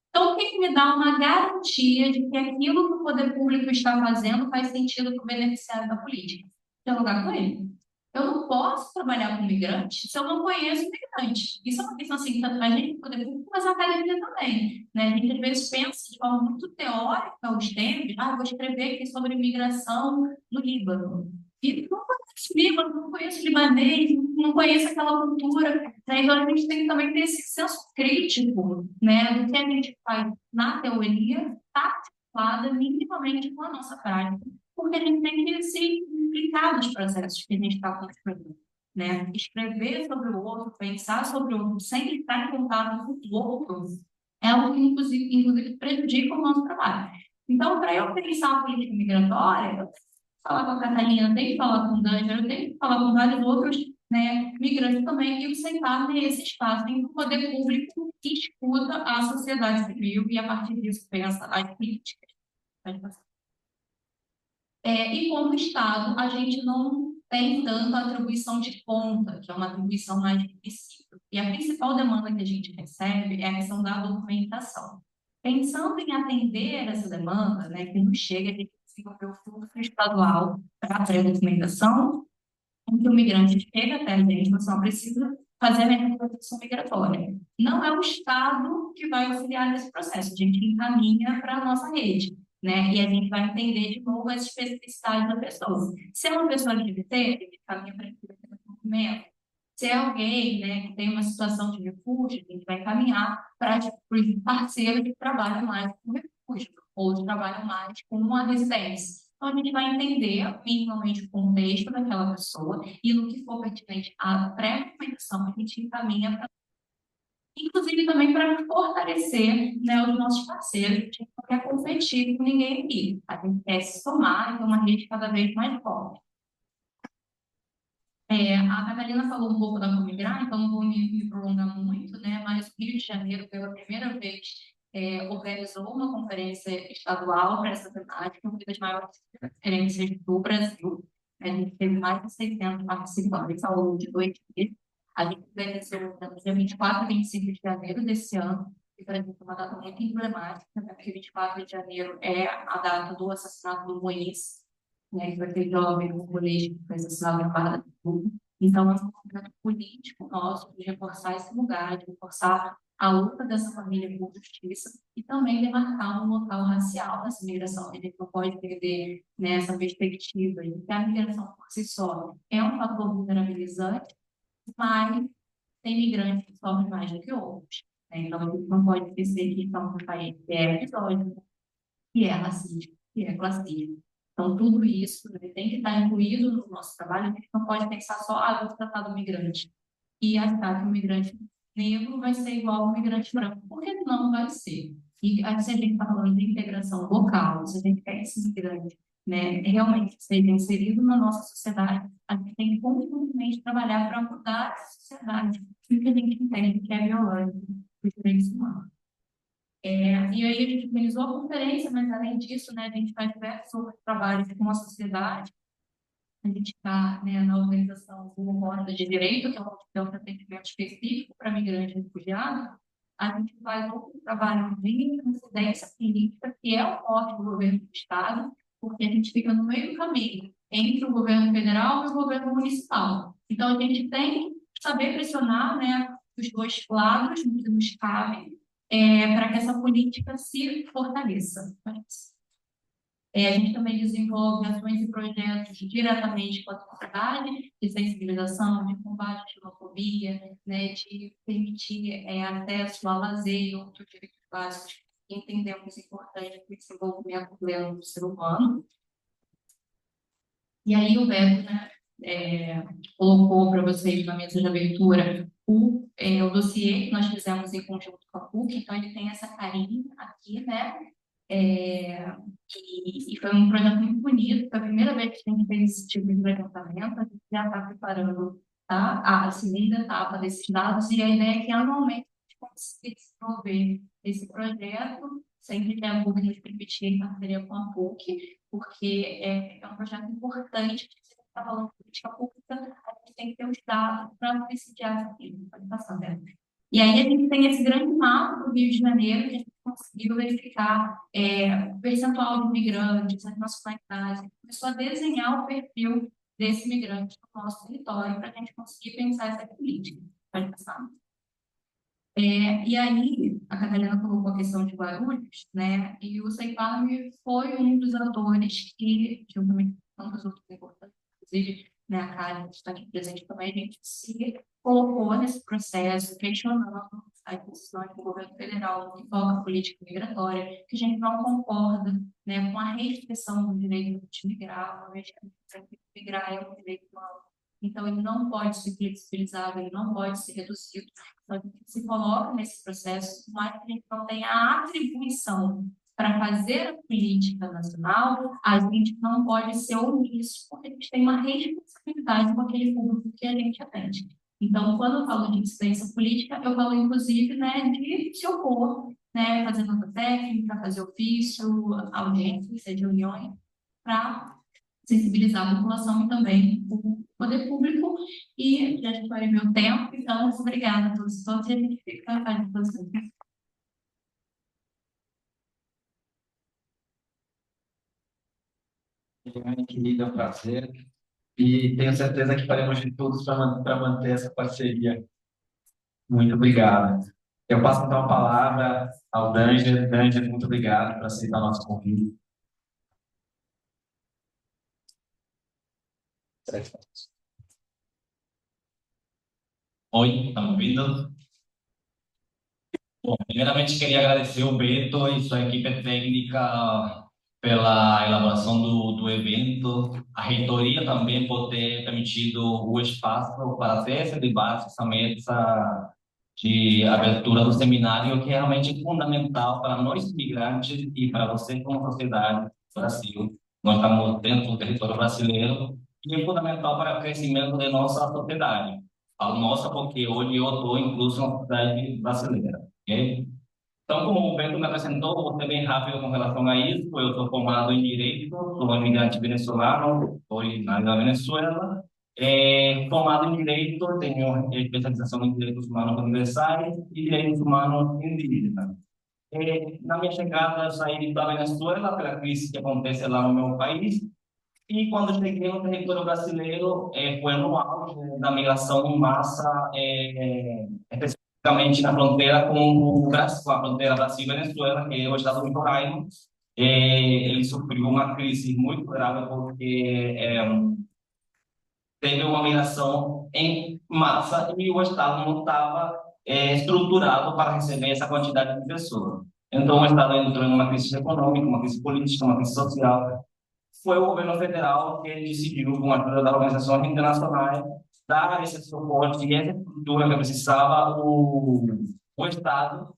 Speaker 3: Então, o que me dá uma garantia de que aquilo que o poder público está fazendo faz sentido para o beneficiário da política? Dialogar com ele. Eu não posso trabalhar com migrante se eu não conheço migrante. Isso é uma questão assim, tanto a gente, poder público, mas a academia também. Né? A gente às vezes pensa de forma muito teórica os temas, vou escrever aqui sobre migração no Líbano. E não conheço Líbano, não conheço libanês, não conheço aquela cultura. Né? Então a gente tem que também ter esse senso crítico, né, do que a gente faz na teoria, está articulada minimamente com a nossa prática, porque a gente tem que se implicar nos processos que a gente está construindo. Né? Escrever sobre o outro, pensar sobre o outro, sempre estar em contato com o outro, é algo que, inclusive prejudica o nosso trabalho. Então, para eu pensar a política migratória, eu tenho que falar com a Catarina, eu tenho que falar com o Dani, eu tenho que falar com vários outros, né, migrantes também, e o CEIPAR tem esse espaço em que o poder público escuta a sociedade civil e, a partir disso, pensa as políticas. E como Estado, a gente não tem tanta atribuição de conta, que é uma atribuição mais específica. E a principal demanda que a gente recebe é a questão da documentação. Pensando em atender essa demanda, né, que nos chega, a gente desenvolveu o fluxo estadual para a pré-documentação, em que o migrante chega até a gente, você só precisa fazer a regularização migratória. Não é o Estado que vai auxiliar nesse processo, a gente encaminha para a nossa rede, né? E a gente vai entender de novo as especificidades da pessoa. Se é uma pessoa LGBT, a gente encaminha para o documento. Se é alguém, né, que tem uma situação de refúgio, a gente vai encaminhar para os parceiros que trabalham mais com refúgio, ou que trabalham mais com uma residência. Então, a gente vai entender minimamente o contexto daquela pessoa e no que for pertinente à pré-documentação, a gente encaminha para, inclusive também para fortalecer, né, os nossos parceiros. A gente não quer competir com ninguém aqui. A gente quer se somar e ter uma rede cada vez mais forte. A Catalina falou um pouco da Comigrar, então não vou me prolongar muito, né? Mas o Rio de Janeiro, pela primeira vez, organizou uma conferência estadual para essa temática, uma das maiores conferências do Brasil. A gente teve mais de 600 participantes ao longo de 2 dias. A gente organizou no dia 24 e 25 de janeiro desse ano, e para a gente é uma data muito emblemática, né? Porque 24 de janeiro é a data do assassinato do Moisés, né, que foi aquele jovem congolês que foi assassinado na Barra da Tijuca. Então, é um movimento político nosso de reforçar esse lugar, de reforçar a luta dessa família por justiça e também demarcar um local racial nessa migração. A gente não pode perder, né, essa perspectiva de que a migração por si só é um fator vulnerabilizante, mas tem migrantes que sofrem mais do que outros, né? Então, a gente não pode esquecer que estamos num país que é misógino, que é racista, que é classista. Então, tudo isso, né, tem que estar incluído no nosso trabalho. A gente não pode pensar só, vou tratar do migrante e achar que o migrante negro vai ser igual ao migrante branco, porque não vai ser. E se a gente está falando de integração local, se a gente quer que esse migrante, né, realmente seja inserido na nossa sociedade, a gente tem que constantemente trabalhar para mudar a sociedade, porque a gente entende que é violante os direitos humanos. E aí a gente organizou a conferência, mas além disso, né, a gente faz diversos outros trabalhos com a sociedade. A gente está, né, na organização do Roda de Direito, que é um atendimento específico para migrante e refugiado. A gente faz outro trabalho de incidência política, que é o forte do governo do Estado, porque a gente fica no meio do caminho entre o governo federal e o governo municipal. Então, a gente tem que saber pressionar, né, os dois lados no que nos cabe, para que essa política se fortaleça. A gente também desenvolve ações e projetos diretamente com a sociedade, de sensibilização, de combate à xenofobia, né, de permitir acesso ao lazer e outros direitos básicos que entendemos importante para o desenvolvimento pleno do ser humano. E aí o Beto, né, colocou para vocês na mesa de abertura o dossiê que nós fizemos em conjunto com a PUC, então ele tem essa carinha aqui, né? E foi um projeto muito bonito, foi a primeira vez que a gente fez esse tipo de levantamento, a gente já está preparando, tá, a segunda etapa desses dados, e a ideia é que anualmente a gente consiga desenvolver esse projeto, sempre que a PUC nos permitir, em parceria com a PUC, porque é um projeto importante, porque se a gente está falando de política pública, a gente tem que ter os dados para prestigiar aquilo, pode passar, né? E aí a gente tem esse grande mapa do Rio de Janeiro, que a gente conseguiu verificar o percentual de migrantes, as nacionalidades, a gente começou a desenhar o perfil desse migrante no nosso território para a gente conseguir pensar essa política. Pode passar? E aí, a Catalina colocou a questão de Guarulhos, né? E o CEPAM foi um dos atores que, juntamente com tantos outros importantes, inclusive, né, a Karen está aqui presente também, a gente se colocou nesse processo, questionando as decisões do governo federal que toca a política migratória, que a gente não concorda, né, com a restrição do direito de migrar, uma vez que migrar é um direito humano. Então, ele não pode ser flexibilizado, ele não pode ser reduzido. Então, a gente se coloca nesse processo, mas a gente não tem a atribuição para fazer a política nacional, a gente não pode ser omisso, porque a gente tem uma responsabilidade com aquele público que a gente atende. Então, quando eu falo de incidência política, eu falo, inclusive, né, de se opor, né, fazer nota técnica, fazer ofício, audiências, reuniões, para sensibilizar a população e também o poder público. E já estourei meu tempo, então, obrigada a todos e todas, e a gente fica à disposição.
Speaker 2: Querida, prazer. E tenho certeza que faremos de tudo para manter essa parceria. Muito obrigado. Eu passo então a palavra ao Danger. Danger, muito obrigado por aceitar o nosso convite.
Speaker 5: Oi, estão ouvindo? Bom, primeiramente queria agradecer o Beto e sua equipe técnica pela elaboração do evento. A reitoria também por ter permitido o espaço para ter esse debate, essa mesa de abertura do seminário, que é realmente fundamental para nós imigrantes e para você como sociedade do Brasil. Nós estamos dentro do território brasileiro e é fundamental para o crescimento da nossa sociedade. Falo nossa porque hoje eu estou incluso na sociedade brasileira. Ok? Então, como o Bento me apresentou, vou ser bem rápido com relação a isso. Eu sou formado em Direito, sou imigrante venezuelano, originário da Venezuela. Formado em Direito, tenho especialização em Direitos Humanos Universais e Direitos Humanos Indígenas. Na minha chegada, eu saí da Venezuela pela crise que acontece lá no meu país. E quando cheguei no território brasileiro, foi no auge, né, da migração em massa, especificamente na fronteira com o Brasil, a fronteira Brasil-Venezuela, que é o estado de Roraima. Ele sofreu uma crise muito grave porque teve uma migração em massa e o estado não estava estruturado para receber essa quantidade de pessoas. Então, o estado entrou em uma crise econômica, uma crise política, uma crise social. Foi o governo federal que decidiu, com a ajuda das organizações internacionais, dar esse suporte e essa estrutura que precisava o Estado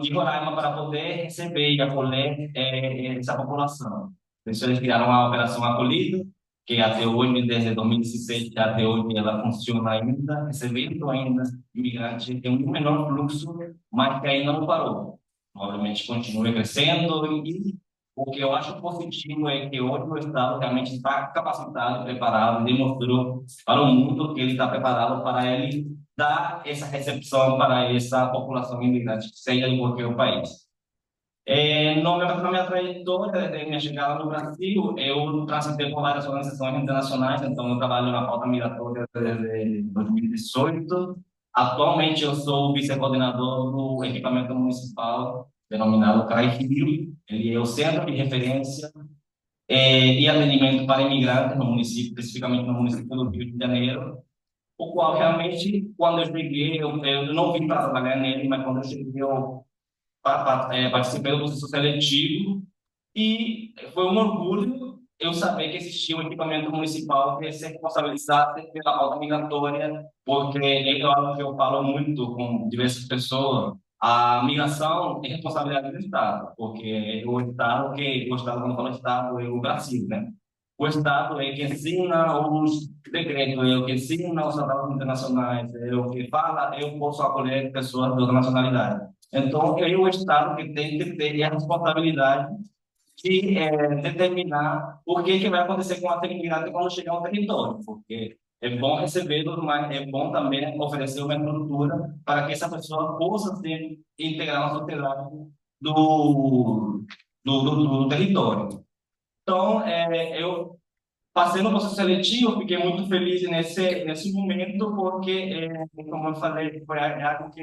Speaker 5: de Roraima para poder receber e acolher essa população. Por isso, eles criaram a Operação Acolhido, que até hoje, desde 2016 até hoje, ela funciona ainda, recebendo ainda imigrantes em um menor fluxo, mas que ainda não parou. Obviamente, continua crescendo e o que eu acho positivo é que hoje o Estado realmente está capacitado, preparado, demonstrou para o mundo que ele está preparado para ele dar essa recepção para essa população imigrante, seja em qualquer país. Na minha trajetória, desde minha chegada no Brasil, eu transitei por várias organizações internacionais, então eu trabalho na pauta migratória desde 2018. Atualmente, eu sou o vice-coordenador do equipamento municipal, denominado CRAI Rio. Ele é o centro de referência e atendimento para imigrantes no município, especificamente no município do Rio de Janeiro, o qual realmente, quando eu cheguei, eu não vim para trabalhar nele, mas quando eu cheguei, eu participei do processo seletivo e foi um orgulho eu saber que existia um equipamento municipal que se responsabilizasse pela pauta migratória, porque é algo que eu falo muito com diversas pessoas. A migração é responsabilidade do Estado, porque é o Estado o Estado, quando eu falo Estado, é o Brasil, né? O Estado é que assina os decretos, é o que assina os tratados internacionais, é o que fala, eu posso acolher pessoas de outra nacionalidade. Então, é o Estado que tem que ter a responsabilidade de determinar o que vai acontecer com a imigrante quando chegar ao território, porque é bom recebê-lo, mas é bom também oferecer uma estrutura para que essa pessoa possa se integrar na sociedade do território. Então, eu passei no processo seletivo, fiquei muito feliz nesse momento, porque, como eu falei, foi algo que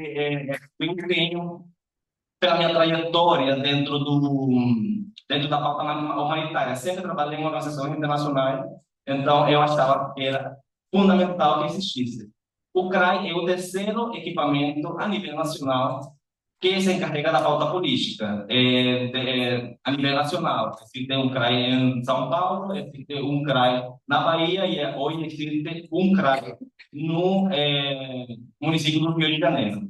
Speaker 5: eu empenho pela minha trajetória dentro da pauta humanitária. Sempre trabalhei em organizações internacionais, então eu achava que era fundamental que existisse. O CRAI é o terceiro equipamento a nível nacional que se encarrega da pauta política a nível nacional. Existe um CRAI em São Paulo, existe um CRAI na Bahia e hoje existe um CRAI no município do Rio de Janeiro.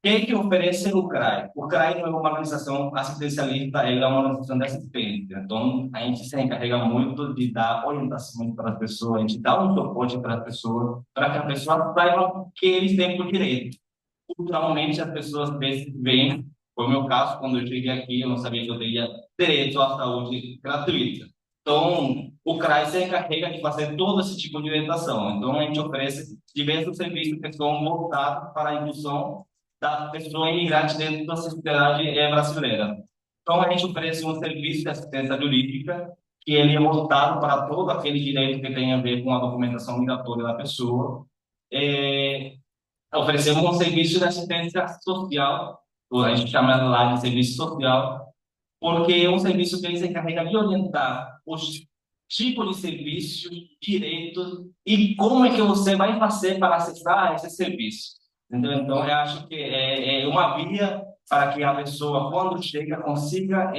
Speaker 5: O que oferece o CRAI? O CRAI não é uma organização assistencialista, ele é uma organização de assistência. Então, a gente se encarrega muito de dar orientação para as pessoas, a gente dá um suporte para as pessoas, para que as pessoas saibam que eles têm por direito. Culturalmente, as pessoas vêm, foi o meu caso, quando eu cheguei aqui, eu não sabia que eu teria direito à saúde gratuita. Então, o CRAI se encarrega de fazer todo esse tipo de orientação. Então, a gente oferece diversos serviços que são voltados para a inclusão da pessoa imigrante dentro da sociedade brasileira. Então, a gente oferece um serviço de assistência jurídica que ele é voltado para todo aquele direito que tem a ver com a documentação migratória da pessoa. Oferecemos um serviço de assistência social, ou a gente chama lá de serviço social, porque é um serviço que ele se encarrega de orientar os tipos de serviços, direitos e como é que você vai fazer para acessar esse serviço. Entendeu? Então, eu acho que é uma via para que a pessoa, quando chega, consiga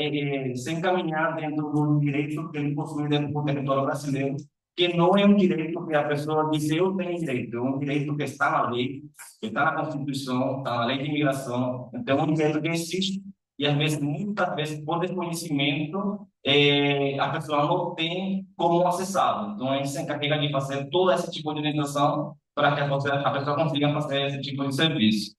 Speaker 5: se encaminhar dentro do direito que ele possui dentro do território brasileiro, que não é um direito que a pessoa diz eu tenho direito, é um direito que está na lei, que está na Constituição, está na lei de imigração, então é um direito que existe e às vezes, muitas vezes, por desconhecimento, a pessoa não tem como acessá-lo. Então, a gente se encarrega de fazer todo esse tipo de orientação para que a pessoa consiga fazer esse tipo de serviço.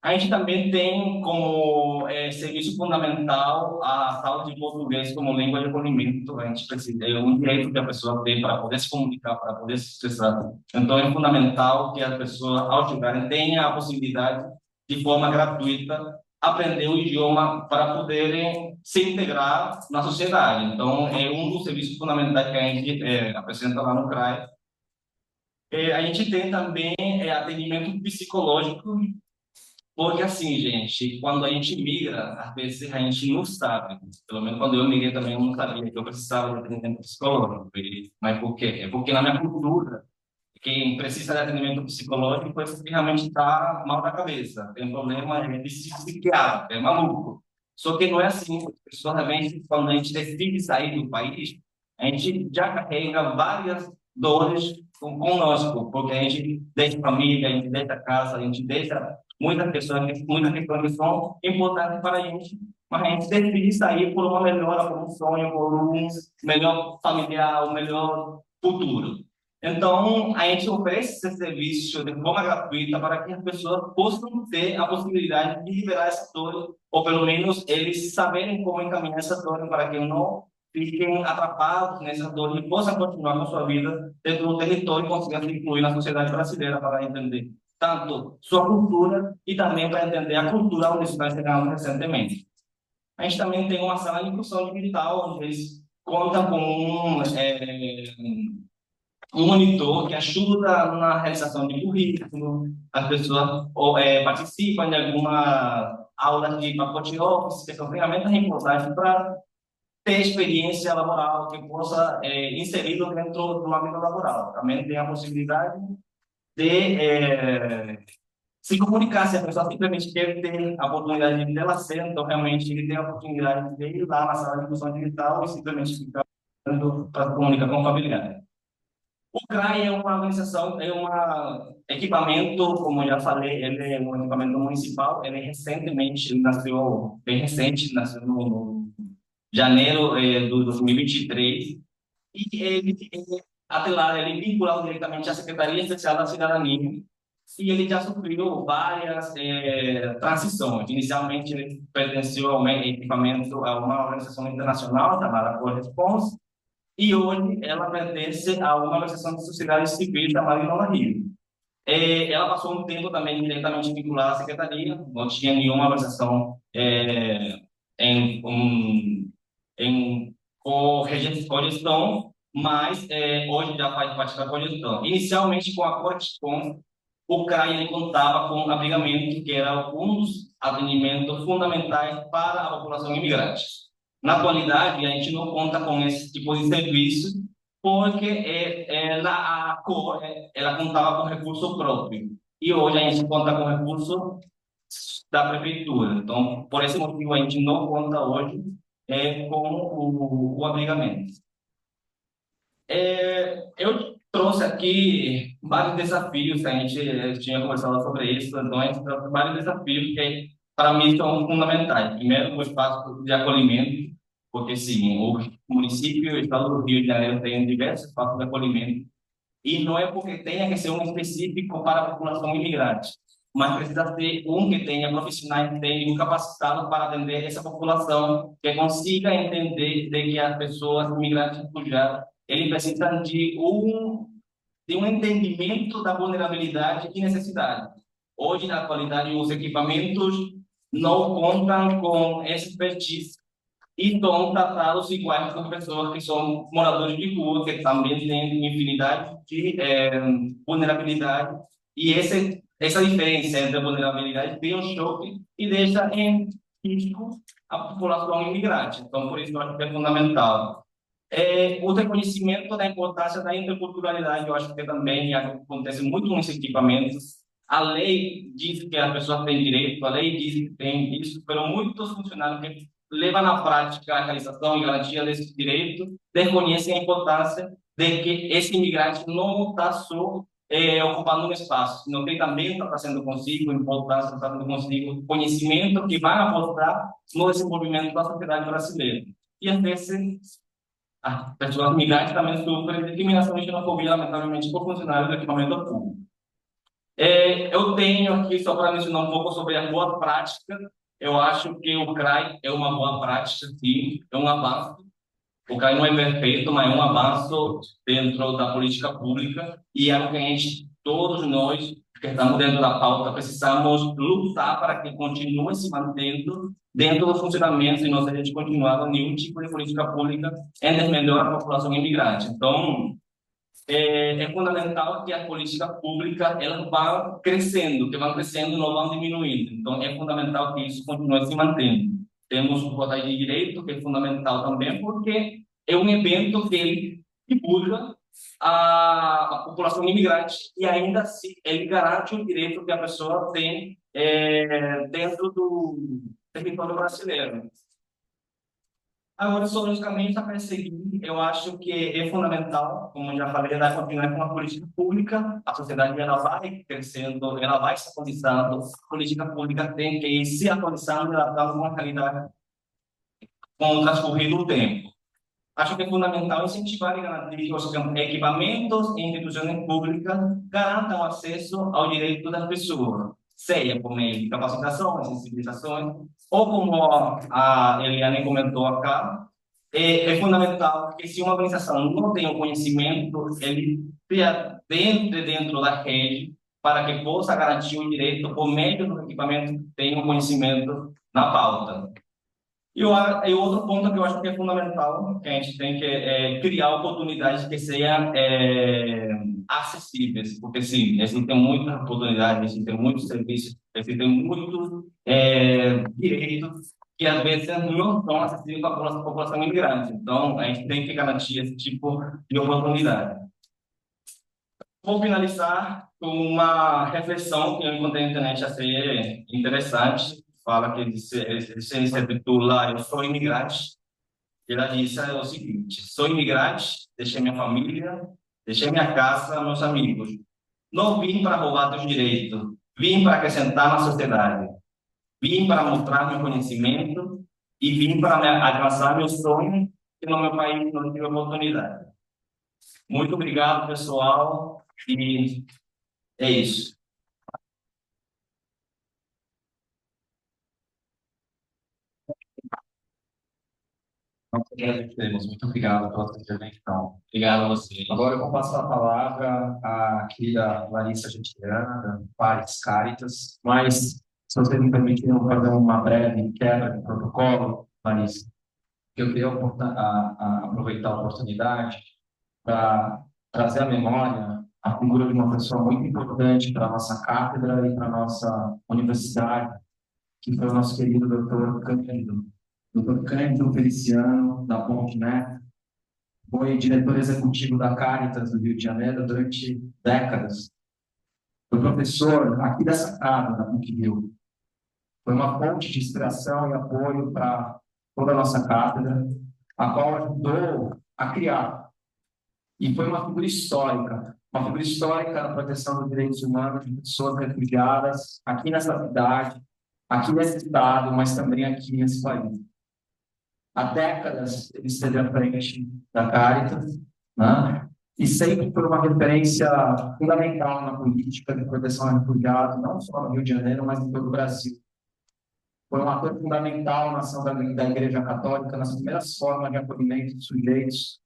Speaker 5: A gente também tem como serviço fundamental a aula de português como língua de acolhimento. A gente precisa, é um direito que a pessoa tem para poder se comunicar, para poder se expressar. Então, é fundamental que a pessoa, ao chegar, tenha a possibilidade, de forma gratuita, aprender o idioma para poderem se integrar na sociedade. Então, é um dos serviços fundamentais que a gente apresenta lá no CRAE. A gente tem também atendimento psicológico, porque assim, gente, quando a gente migra, às vezes a gente não sabe. Pelo menos quando eu migrei também, eu não sabia que eu precisava de atendimento psicológico. Mas por quê? É porque na minha cultura, quem precisa de atendimento psicológico é porque realmente está mal da cabeça. Tem problema de psiquiatra, é maluco. Só que não é assim. As pessoas realmente, quando a gente decide sair do país, a gente já carrega várias dores conosco, porque a gente deixa família, a gente deixa casa, a gente deixa muitas questões que são importantes para a gente, mas a gente decide sair por uma melhora, por um sonho, por um melhor familiar, um melhor futuro. Então, a gente oferece esse serviço de forma gratuita para que as pessoas possam ter a possibilidade de liberar essa dor, ou pelo menos eles saberem como encaminhar essa dor para que não fiquem atrapados nessa dor e possam continuar com sua vida dentro do território e consigam se incluir na sociedade brasileira para entender tanto sua cultura e também para entender a cultura onde nós chegamos recentemente. A gente também tem uma sala de inclusão digital, onde eles contam com um monitor que ajuda na realização de currículo, as pessoas participam de alguma aula de pacote office, que são ferramentas importantes para ter experiência laboral, que possa inserir dentro do âmbito laboral. Também tem a possibilidade de se comunicar, se a pessoa simplesmente quer ter a oportunidade de dela ser, então realmente ele tem a oportunidade de ir lá na sala de inclusão digital e simplesmente ficar para se comunicar com o familiar. O CRAE é uma organização, é um equipamento, como eu já falei, ele é um equipamento municipal, ele recentemente, ele nasceu, bem recente, nasceu no janeiro de 2023, e ele é atrelado, ele é vinculado diretamente à Secretaria Especial da Cidadania, e ele já sofreu várias transições. Inicialmente, ele pertenceu ao equipamento a uma organização internacional chamada Corresponse, e hoje ela pertence a uma organização de sociedade civil chamada Inova Rio. Ela passou um tempo também diretamente vinculada à secretaria, não tinha nenhuma organização em cogestão, mas hoje já faz parte da cogestão. Inicialmente, com a Corresponse, o CRAE ele contava com abrigamento, que era um dos atendimentos fundamentais para a população imigrante. Na atualidade, a gente não conta com esse tipo de serviço, porque a COR ela contava com recurso próprio. E hoje a gente conta com recurso da prefeitura. Então, por esse motivo, a gente não conta hoje com o abrigamento. Eu trouxe aqui vários desafios, a gente tinha conversado sobre isso, então a gente trouxe vários desafios que, para mim, são fundamentais. Primeiro, o espaço de acolhimento, porque, sim, o município e o estado do Rio de Janeiro têm diversos espaços de acolhimento, e não é porque tenha que ser um específico para a população imigrante, mas precisa ser um que tenha profissionais técnicos capacitados para atender essa população, que consiga entender de que as pessoas imigrantes refugiadas ele precisa de um entendimento da vulnerabilidade e necessidade. Hoje, na atualidade, os equipamentos não contam com essa expertise e estão tratados iguais com pessoas que são moradores de rua, que também têm infinidade de vulnerabilidade, e essa diferença entre a vulnerabilidade tem um choque e deixa em risco a população imigrante. Então, por isso, eu acho que é fundamental. O reconhecimento da importância da interculturalidade, eu acho que também acontece muito nos equipamentos. A lei diz que a pessoa tem direito, a lei diz que tem isso, mas muitos funcionários que levam na prática a realização e garantia desse direito desconhecem a importância de que esse imigrante não está só ocupando um espaço, senão que ele também está trazendo consigo importância, está trazendo consigo conhecimento que vai apostar no desenvolvimento da sociedade brasileira. E às vezes as pessoas migrantes também sofrem discriminação e xenofobia, lamentavelmente, por funcionários do equipamento público. Eu tenho aqui, só para mencionar um pouco sobre a boa prática, eu acho que o CRAI é uma boa prática, sim, é um avanço. O CRAI não é perfeito, mas é um avanço dentro da política pública e é algo que a gente, todos nós que estamos dentro da pauta, precisamos lutar para que continue se mantendo dentro do funcionamento e não seja continuado nenhum tipo de política pública em desmelhorar a população imigrante. Então, é fundamental que a política pública ela vá crescendo, que vão crescendo, não vão diminuindo. Então, é fundamental que isso continue se mantendo. Temos o Portal de Direito, que é fundamental também, porque é um evento que ele divulga a população imigrante e ainda assim ele garante o direito que a pessoa tem dentro do território brasileiro. Agora, sobre os caminhos a perseguir, eu acho que é fundamental, como eu já falei, dar continuidade com a política pública. A sociedade ela vai crescendo, ela vai se atualizando. A política pública tem que ir se atualizando e adaptando com a realidade com o transcorrer do tempo. Acho que é fundamental incentivar e garantir que os equipamentos e instituições públicas garantam acesso ao direito das pessoas, seja por meio de capacitação, sensibilizações, ou como a Eliane comentou acá, é fundamental que se uma organização não tem o conhecimento, ele se adentre dentro da rede para que possa garantir o direito por meio do equipamento que tenha o conhecimento na pauta. E outro ponto que eu acho que é fundamental, que a gente tem que criar oportunidades que sejam acessíveis, porque sim, existem muitas oportunidades, existem muitos serviços, existem muitos direitos que às vezes não são acessíveis para a população imigrante. Então, a gente tem que garantir esse tipo de oportunidade. Vou finalizar com uma reflexão que eu encontrei na internet a ser interessante. Fala que ele se titula Eu Sou Imigrante. Ela disse o seguinte: sou imigrante, deixei minha família, deixei minha casa, meus amigos. Não vim para roubar teus direitos, vim para acrescentar na sociedade. Vim para mostrar meu conhecimento e vim para alcançar meu sonho que no meu país não tive oportunidade. Muito obrigado, pessoal, e é isso.
Speaker 2: Nós que agradecemos. Muito obrigado pela sua intervenção.
Speaker 5: Obrigado a você.
Speaker 2: Agora eu vou passar a palavra à querida Larissa Gentiana, da Pares Caritas, mas, se vocês me permitirem, eu vou fazer uma breve quebra de protocolo, Larissa. Eu queria aproveitar a oportunidade para trazer à memória a figura de uma pessoa muito importante para a nossa cátedra e para a nossa universidade, que foi o nosso querido doutor Cândido. Doutor Cândido Feliciano, da Ponte Neto, foi diretor executivo da Caritas do Rio de Janeiro durante décadas. Foi professor aqui dessa casa, da PUC-Rio. Foi uma fonte de inspiração e apoio para toda a nossa cátedra, a qual ajudou a criar. E foi uma figura histórica na proteção dos direitos humanos de pessoas refugiadas aqui nessa cidade, aqui nesse estado, mas também aqui nesse país. Há décadas ele esteve à frente da Caritas, né? E sempre foi uma referência fundamental na política de proteção a refugiados, não só no Rio de Janeiro, mas em todo o Brasil. Foi um ator fundamental na ação da Igreja Católica, nas primeiras formas de acolhimento de sujeitos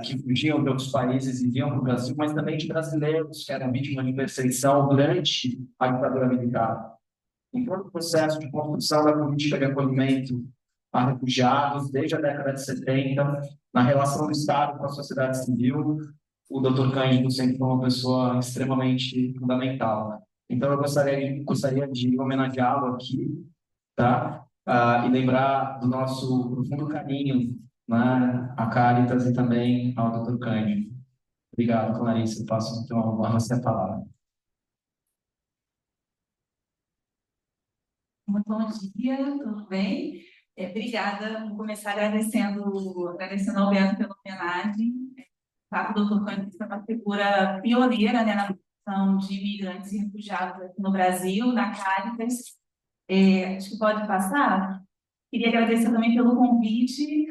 Speaker 2: que fugiam de outros países e vinham para o Brasil, mas também de brasileiros que eram vítimas de perseguição durante a ditadura militar. Em todo o processo de construção da política de acolhimento a refugiados, desde a década de 70, na relação do Estado com a sociedade civil, o Dr. Cândido sempre foi uma pessoa extremamente fundamental. Então, eu gostaria de homenageá-lo aqui, tá? E lembrar do nosso profundo carinho, né, à Caritas e também ao Dr. Cândido. Obrigado, Clarice. Eu passo então a você a palavra.
Speaker 6: Bom dia, tudo bem? Obrigada. Vou começar agradecendo ao Beto pela homenagem. O doutor Cândido foi uma figura pioneira, né, na produção de imigrantes e refugiados aqui no Brasil, na Caritas. Acho que pode passar. Queria agradecer também pelo convite,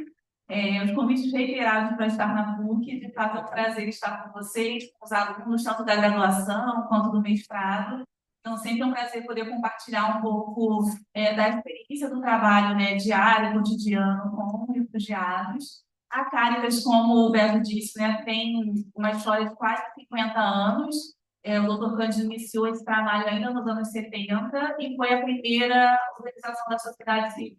Speaker 6: os convites reiterados para estar na PUC. De fato, é um prazer estar com vocês, com os alunos, tanto da graduação quanto do mestrado. Então, sempre é um prazer poder compartilhar um pouco da experiência do trabalho, né, diário, cotidiano com refugiados. A Caritas, como o Beto disse, né, tem uma história de quase 50 anos. O doutor Cândido iniciou esse trabalho ainda nos anos 70 e foi a primeira organização da sociedade civil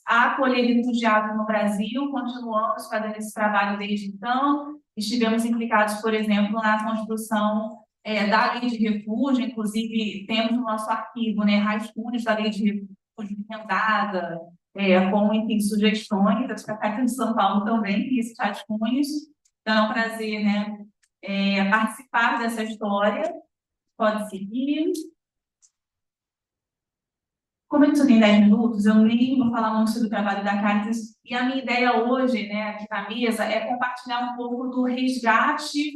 Speaker 6: a acolher refugiados no Brasil. Continuamos fazendo esse trabalho desde então. Estivemos implicados, por exemplo, na construção da Lei de Refúgio. Inclusive, temos no nosso arquivo, né, rascunhos da Lei de Refúgio emendada, com, enfim, sugestões. Acho que a Caritas de São Paulo também tem esses rascunhos. Então, é um prazer, né, participar dessa história. Pode seguir. Como eu só tenho 10 minutos, eu nem vou falar muito sobre o trabalho da Caritas. E a minha ideia hoje, né, aqui na mesa, é compartilhar um pouco do resgate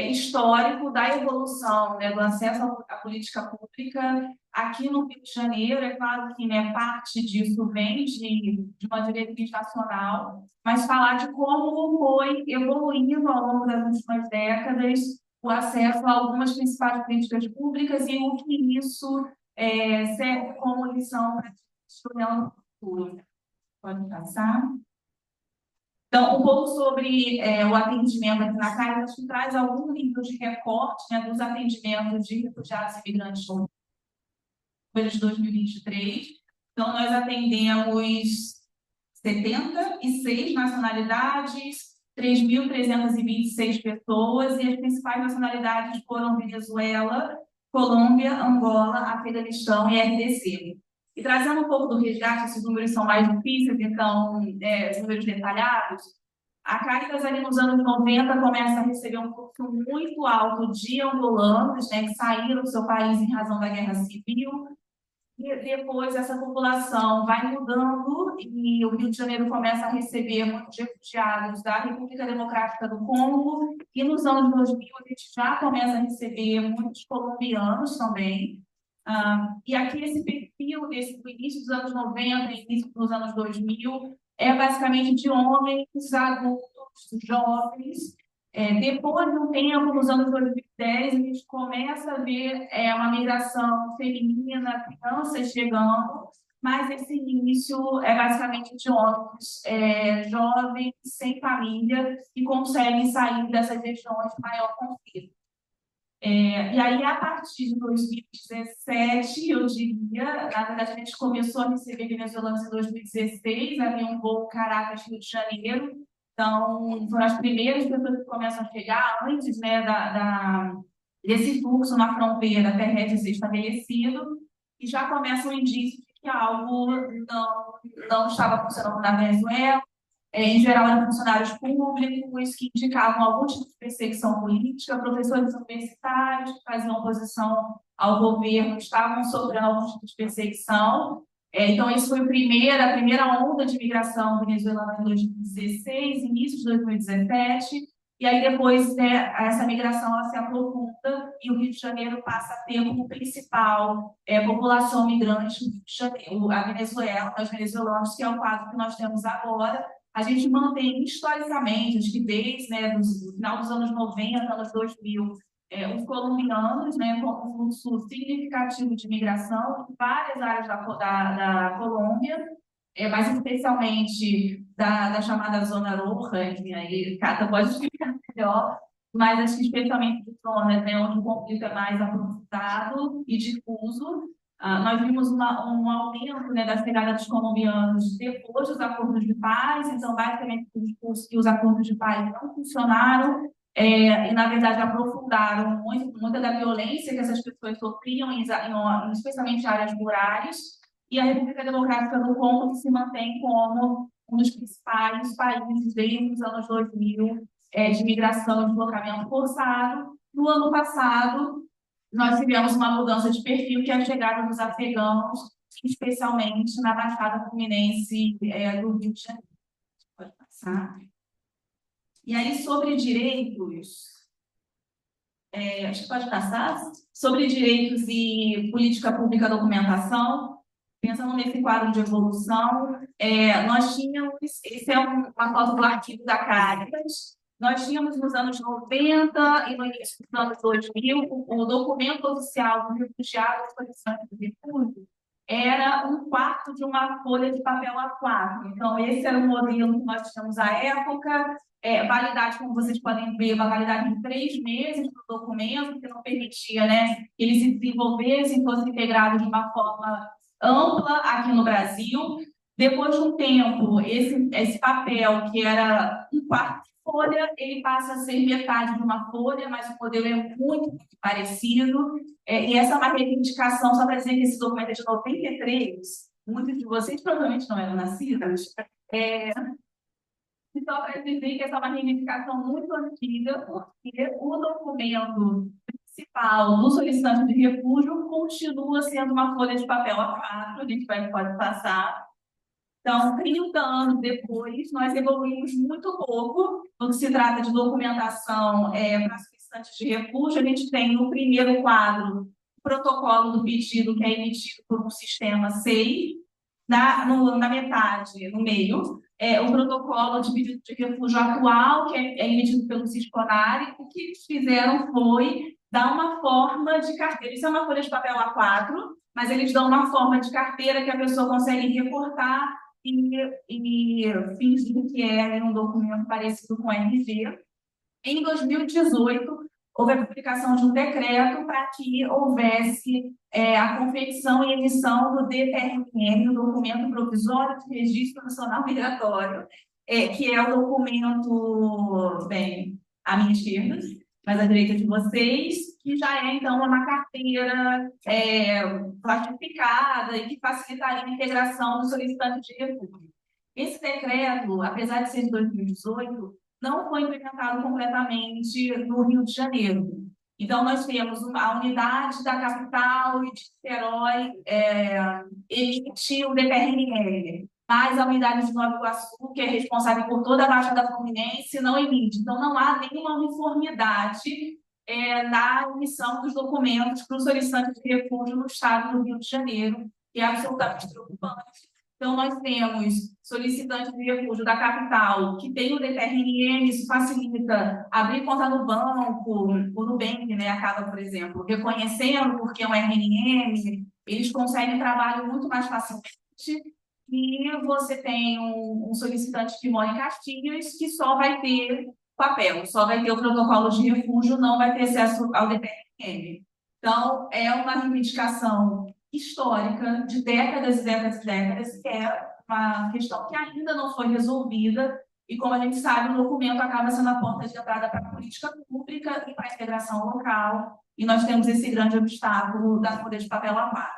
Speaker 6: histórico da evolução, né, do acesso à política pública aqui no Rio de Janeiro. É claro que, né, parte disso vem de uma diretriz nacional, mas falar de como foi evoluindo ao longo das últimas décadas o acesso a algumas principais políticas públicas e o que isso serve como lição para estudar no futuro. Pode passar. Então, um pouco sobre o atendimento aqui na Caritas, que traz algum nível de recorte, né, dos atendimentos de refugiados e imigrantes de 2023. Então, nós atendemos 76 nacionalidades, 3.326 pessoas, e as principais nacionalidades foram Venezuela, Colômbia, Angola, Afeganistão e RDC. E trazendo um pouco do resgate, esses números são mais difíceis, então, os números detalhados, a Caritas, ali nos anos 90, começa a receber um fluxo muito alto de angolanos, né, que saíram do seu país em razão da guerra civil. E depois essa população vai mudando e o Rio de Janeiro começa a receber muitos refugiados da República Democrática do Congo, e nos anos 2000 a gente já começa a receber muitos colombianos também. E aqui esse perfil do início dos anos 90 e início dos anos 2000 é basicamente de homens, adultos, jovens. Depois de um tempo, nos anos 2010, a gente começa a ver uma migração feminina, crianças chegando, mas esse início é basicamente de homens jovens, sem família, que conseguem sair dessas regiões de maior conflito. E aí, a partir de 2017, eu diria, na verdade, a gente começou a receber venezuelanos em 2016, havia um voo Caracas-Rio de Janeiro. Então, foram as primeiras pessoas que começam a chegar antes, né, desse fluxo na fronteira terrestre ser estabelecido, e já começa um indício de que algo não estava funcionando na Venezuela. Em geral, eram funcionários públicos que indicavam algum tipo de perseguição política, professores universitários que faziam oposição ao governo estavam sofrendo algum tipo de perseguição. Então, isso foi a primeira onda de imigração venezuelana em 2016, início de 2017, e aí depois, né, essa migração ela se aprofunda e o Rio de Janeiro passa a ter como principal população migrante no Rio de Janeiro, a Venezuela, os venezuelanos, que é o quadro que nós temos agora. A gente mantém historicamente, acho que desde, né, do final dos anos 90, anos 2000, os colombianos, né, com um fluxo significativo de imigração em várias áreas da Colômbia, mas especialmente da chamada Zona Roja, enfim, aí Cata pode explicar melhor, mas acho que especialmente de zonas, né, onde o conflito é mais aprofundado e difuso. Nós vimos um aumento, né, da chegada dos colombianos depois dos acordos de paz. Então, basicamente, o discurso que os acordos de paz não funcionaram e, na verdade, aprofundaram muita da violência que essas pessoas sofriam, especialmente em áreas rurais. E a República Democrática do Congo se mantém como um dos principais países desde os anos 2000 de migração e deslocamento forçado. No ano passado, nós tivemos uma mudança de perfil, que é a chegada dos afegãos especialmente na Baixada Fluminense do Rio de Janeiro. Pode passar. E aí, sobre direitos, acho que pode passar, sobre direitos e política pública documentação, pensando nesse quadro de evolução, nós tínhamos, esse é uma foto do arquivo da Caritas, nós tínhamos nos anos 90 e no início dos anos 2000, o documento oficial do refugiado e solicitante de refúgio era um quarto de uma folha de papel A4. Então, esse era o modelo que nós tínhamos à época. Validade, como vocês podem ver, uma validade de 3 meses do documento, que não permitia, né, que ele se desenvolvesse e fosse integrado de uma forma ampla aqui no Brasil. Depois de um tempo, esse papel, que era um quarto de folha, ele passa a ser metade de uma folha, mas o modelo é muito parecido. E essa é uma reivindicação, só para dizer que esse documento é de 93, muitos de vocês provavelmente não eram nascidos. Só para dizer que essa é uma reivindicação muito antiga, porque o documento principal do solicitante de refúgio continua sendo uma folha de papel A4, a gente pode passar. Então, 30 anos depois, nós evoluímos muito pouco no que se trata de documentação para solicitantes de refúgio. A gente tem no primeiro quadro o protocolo do pedido, que é emitido por um sistema SEI, na metade, no meio, o protocolo de pedido de refúgio atual, que é emitido pelo Cisconari. O que eles fizeram foi dar uma forma de carteira. Isso é uma folha de papel A4, mas eles dão uma forma de carteira que a pessoa consegue recortar e fingir que é um documento parecido com RG. Em 2018, houve a publicação de um decreto para que houvesse a confecção e emissão do DPRM, o Documento Provisório de Registro Nacional Migratório, que é o documento, bem, à minha esquerda, mas à direita de vocês, que já é, então, uma carteira plastificada e que facilitaria a integração do solicitante de refúgio. Esse decreto, apesar de ser de 2018, não foi implementado completamente no Rio de Janeiro. Então, nós temos a unidade da capital e de Niterói emite o DPRM, mas a unidade de Nova Iguaçu, que é responsável por toda a Baixada Fluminense, não emite. Então, não há nenhuma uniformidade na emissão dos documentos para o solicitante de refúgio no estado do Rio de Janeiro, que é absolutamente preocupante. Então, nós temos solicitante de refúgio da capital, que tem o DPRM, isso facilita abrir conta no banco, o Nubank, né, acaba, por exemplo, reconhecendo porque é um RNM, eles conseguem trabalho muito mais facilmente. E você tem um solicitante que mora em Caxias, que só vai ter papel, só vai ter o protocolo de refúgio, não vai ter acesso ao DPRM. Então, é uma reivindicação histórica de décadas e décadas e décadas, que é uma questão que ainda não foi resolvida, e como a gente sabe, o documento acaba sendo a porta de entrada para a política pública e para a integração local, e nós temos esse grande obstáculo da folha de papel A4.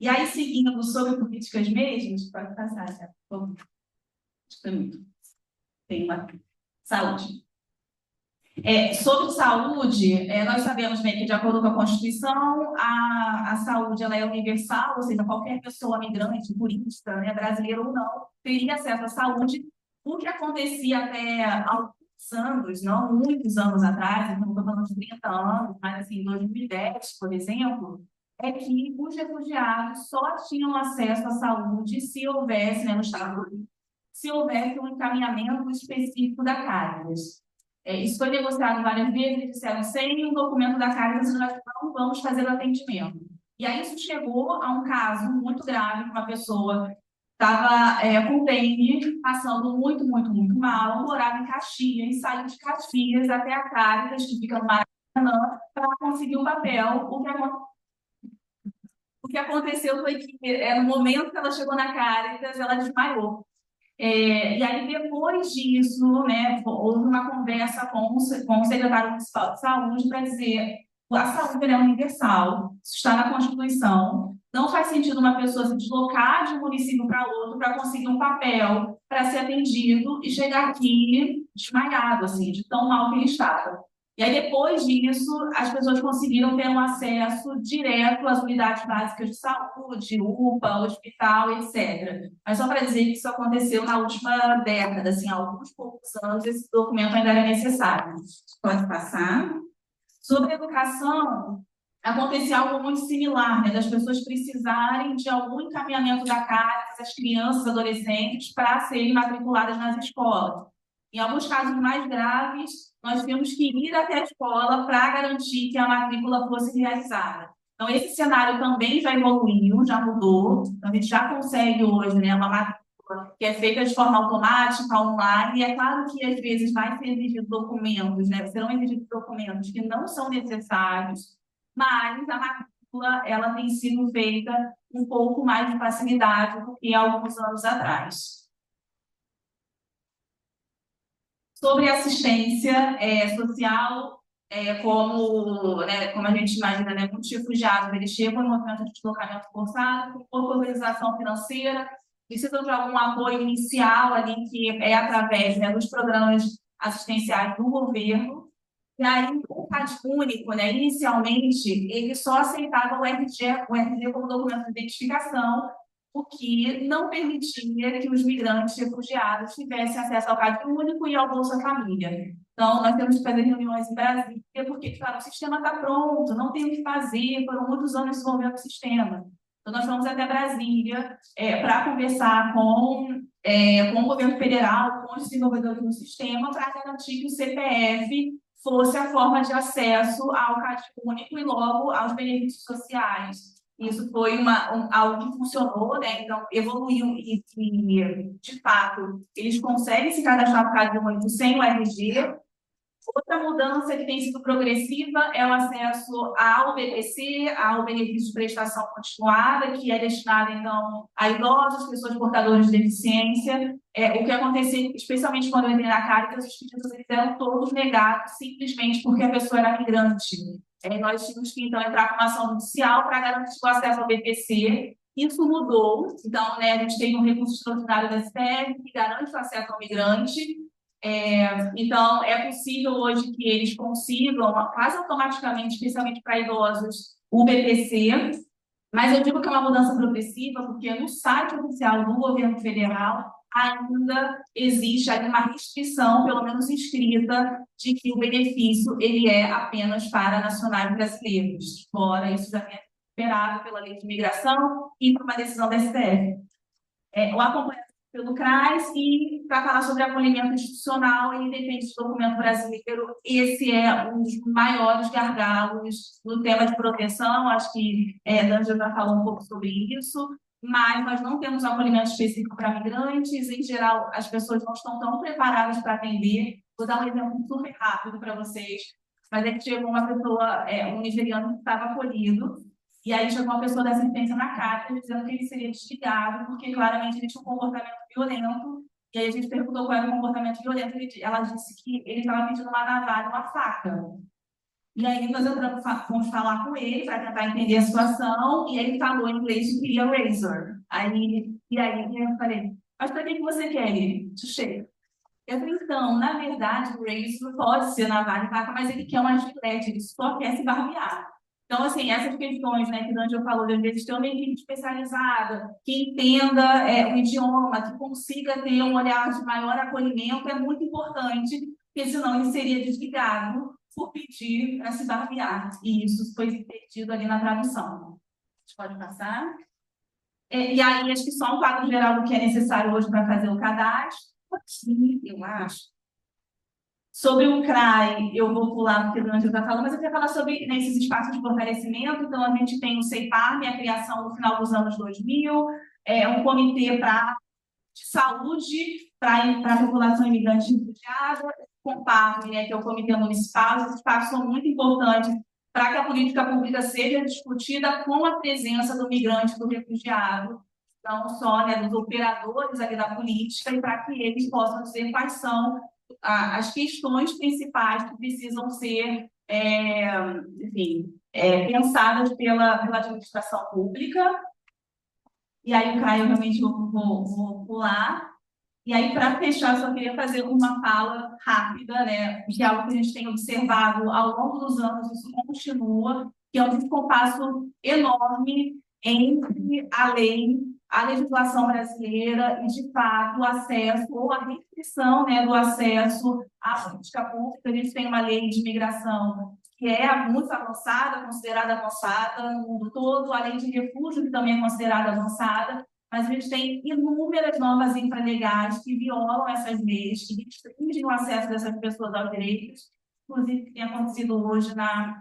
Speaker 6: E aí, seguindo sobre políticas mesmas, pode passar, por favor. Tem uma saúde. Sobre saúde, nós sabemos bem que, de acordo com a Constituição, a saúde ela é universal, ou seja, qualquer pessoa migrante, turista, né, brasileiro ou não, teria acesso à saúde. O que acontecia até alguns anos, não muitos anos atrás, então estou falando de 30 anos, mas assim, em 2010, por exemplo, é que os refugiados só tinham acesso à saúde se houvesse, né, no estado do Rio, se houvesse um encaminhamento específico da Caritas. Isso foi negociado várias vezes, eles disseram, sem o documento da Caritas, nós não vamos fazer o atendimento. E aí isso chegou a um caso muito grave, que uma pessoa estava com dengue, passando muito, muito, muito mal, morava em Caxias, saiu de Caxias até a Caritas, que fica no Maracanã, para conseguir o papel. O que aconteceu foi que, no momento que ela chegou na Caritas, ela desmaiou. E aí, depois disso, né, houve uma conversa com o secretário municipal de saúde para dizer que a saúde é universal, isso está na Constituição, não faz sentido uma pessoa se deslocar de um município para outro para conseguir um papel para ser atendido e chegar aqui desmaiado, assim, de tão mal que ele estava. E aí, depois disso, as pessoas conseguiram ter um acesso direto às unidades básicas de saúde, UPA, hospital, etc. Mas só para dizer que isso aconteceu na última década, assim, há alguns poucos anos, esse documento ainda era necessário. Pode passar. Sobre educação, acontecia algo muito similar, né, das pessoas precisarem de algum encaminhamento da Caritas, as crianças, adolescentes, para serem matriculadas nas escolas. Em alguns casos mais graves, nós temos que ir até a escola para garantir que a matrícula fosse realizada. Então, esse cenário também já evoluiu, já mudou. Então, a gente já consegue hoje, né, uma matrícula que é feita de forma automática, online, e é claro que às vezes vai ser exigido documentos, né, serão exigidos documentos que não são necessários, mas a matrícula ela tem sido feita com um pouco mais de facilidade do que há alguns anos atrás. Sobre assistência social, como a gente imagina, né, muitos refugiados, eles chegam em movimento de deslocamento forçado, com pouca organização financeira, precisam de algum apoio inicial ali, que é através, né, dos programas assistenciais do governo. E aí, o CAD único, né, inicialmente, ele só aceitava o RG como documento de identificação, o que não permitia que os migrantes refugiados tivessem acesso ao CAD único e ao Bolsa Família. Então, nós temos que fazer reuniões em Brasília, porque, claro, o sistema está pronto, não tem o que fazer, foram muitos anos desenvolvendo o sistema. Então, nós fomos até Brasília para conversar com o governo federal, com os desenvolvedores do sistema, para garantir que o CPF fosse a forma de acesso ao CAD único e logo aos benefícios sociais. Isso foi algo que funcionou, né? Então, evoluiu e, de fato, eles conseguem se cadastrar no CAD único sem o RG. Outra mudança que tem sido progressiva é o acesso ao BPC, ao benefício de prestação continuada, que é destinado, então, a idosos, pessoas portadoras de deficiência. O que aconteceu, especialmente quando eu entrei na Caritas, os pedidos eles eram todos negados, simplesmente porque a pessoa era migrante. Nós tínhamos que, então, entrar com uma ação judicial para garantir o acesso ao BPC. Isso mudou, então, né, a gente tem um recurso extraordinário da STF que garante o acesso ao migrante. Então, é possível hoje que eles consigam, quase automaticamente, especialmente para idosos, o BPC, mas eu digo que é uma mudança progressiva, porque no site oficial do governo federal ainda existe ali uma restrição, pelo menos escrita, de que o benefício ele é apenas para nacionais brasileiros. Fora isso já é esperado pela lei de imigração e por uma decisão da STF. O acompanhamento pelo CRAS, e para falar sobre acolhimento institucional, ele depende do documento brasileiro. Esse é um dos maiores gargalos no tema de proteção. Acho que D'Angelo já falou um pouco sobre isso, mas nós não temos acolhimento específico para migrantes. Em geral, as pessoas não estão tão preparadas para atender. Vou dar um exemplo super rápido para vocês, mas é que chegou uma pessoa, um nigeriano que estava acolhido, e aí chegou uma pessoa da assistência na carta dizendo que ele seria desligado, porque claramente ele tinha um comportamento violento. E aí a gente perguntou qual era o comportamento violento. Ela disse que ele estava pedindo uma navalha, uma faca. E aí nós fomos falar com ele para tentar entender a situação, e ele falou em inglês que queria razor. E aí eu falei, mas para que você quer ele? Chuchê. Eu falei, então, na verdade, o razor pode ser navalha e faca, mas ele quer uma gilete, ele só quer se barbear. Então, assim, essas questões, né, que o D'Angelo falou, de às vezes ter uma equipe especializada, que entenda o idioma, que consiga ter um olhar de maior acolhimento, é muito importante, porque senão ele seria desligado por pedir para se barbear. E isso foi perdido ali na tradução. A gente pode passar? E aí, acho que só um quadro geral do que é necessário hoje para fazer o cadastro. Aqui, eu acho. Sobre o CRAI, eu vou pular porque o D'Angelo já falou, mas eu queria falar sobre esses espaços de fortalecimento. Então, a gente tem o CEIPARM, a criação no final dos anos 2000, um comitê de saúde para a população imigrante refugiada, o COMPARM, né, que é o Comitê Municipal. Esses espaços são muito importantes para que a política pública seja discutida com a presença do migrante e do refugiado, não só, né, dos operadores ali da política, e para que eles possam dizer quais são as questões principais que precisam ser, pensadas pela administração pública. E aí o CRAI, eu realmente vou pular. E aí, para fechar, só queria fazer uma fala rápida, né, que é algo que a gente tem observado ao longo dos anos, isso continua, que é um descompasso enorme entre a legislação brasileira e, de fato, o acesso ou a restrição, né, do acesso à política pública. A gente tem uma lei de imigração que é muito avançada, considerada avançada no mundo todo, a lei de refúgio, que também é considerada avançada, mas a gente tem inúmeras normas infralegais que violam essas leis, que restringem o acesso dessas pessoas aos direitos, inclusive o que tem acontecido hoje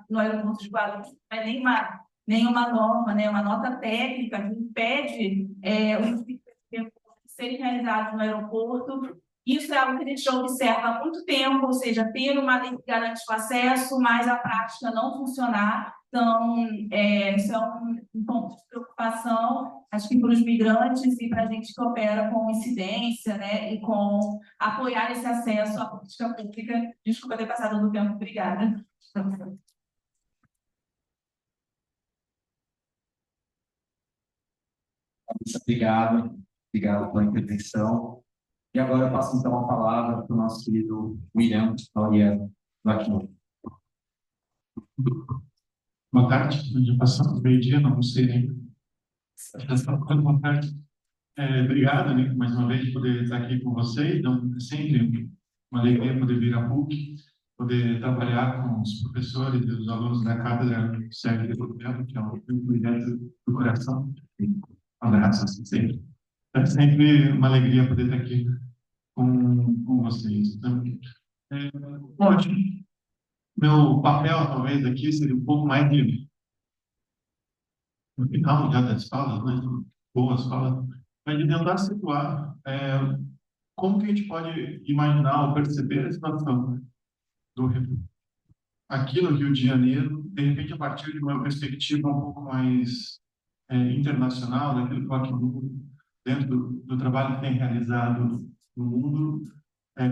Speaker 6: no aeroporto de Guarulhos. Não é nenhuma norma, né, uma nota técnica que impede os de serem realizados no aeroporto. Isso é algo que a gente já observa há muito tempo, ou seja, ter uma lei que garante o acesso, mas a prática não funcionar. Então, isso é um ponto de preocupação, acho que para os migrantes e para a gente que opera com incidência, né, e com apoiar esse acesso à política pública. Desculpa ter passado do tempo, obrigada.
Speaker 2: Obrigado, obrigado pela intervenção. E agora eu passo então a palavra para o nosso querido William Lauriano Lacchino.
Speaker 7: Boa tarde, já passamos meio-dia, não sei ainda. Já está ficando boa tarde. Obrigado, né, mais uma vez, por poder estar aqui com vocês. Então, é sempre uma alegria poder vir à PUC, poder trabalhar com os professores e os alunos da Cátedra Sérgio de Governo, que é um projeto do coração. Um abraço, assim, sempre. É sempre uma alegria poder estar aqui com vocês. Então, hoje, meu papel, talvez, aqui seria um pouco mais de no final já das falas, né? Boas falas, mas de tentar situar como que a gente pode imaginar ou perceber a situação do refúgio aqui no Rio de Janeiro, de repente a partir de uma perspectiva um pouco mais internacional, daquilo que o Acnur, dentro do trabalho que tem realizado no mundo,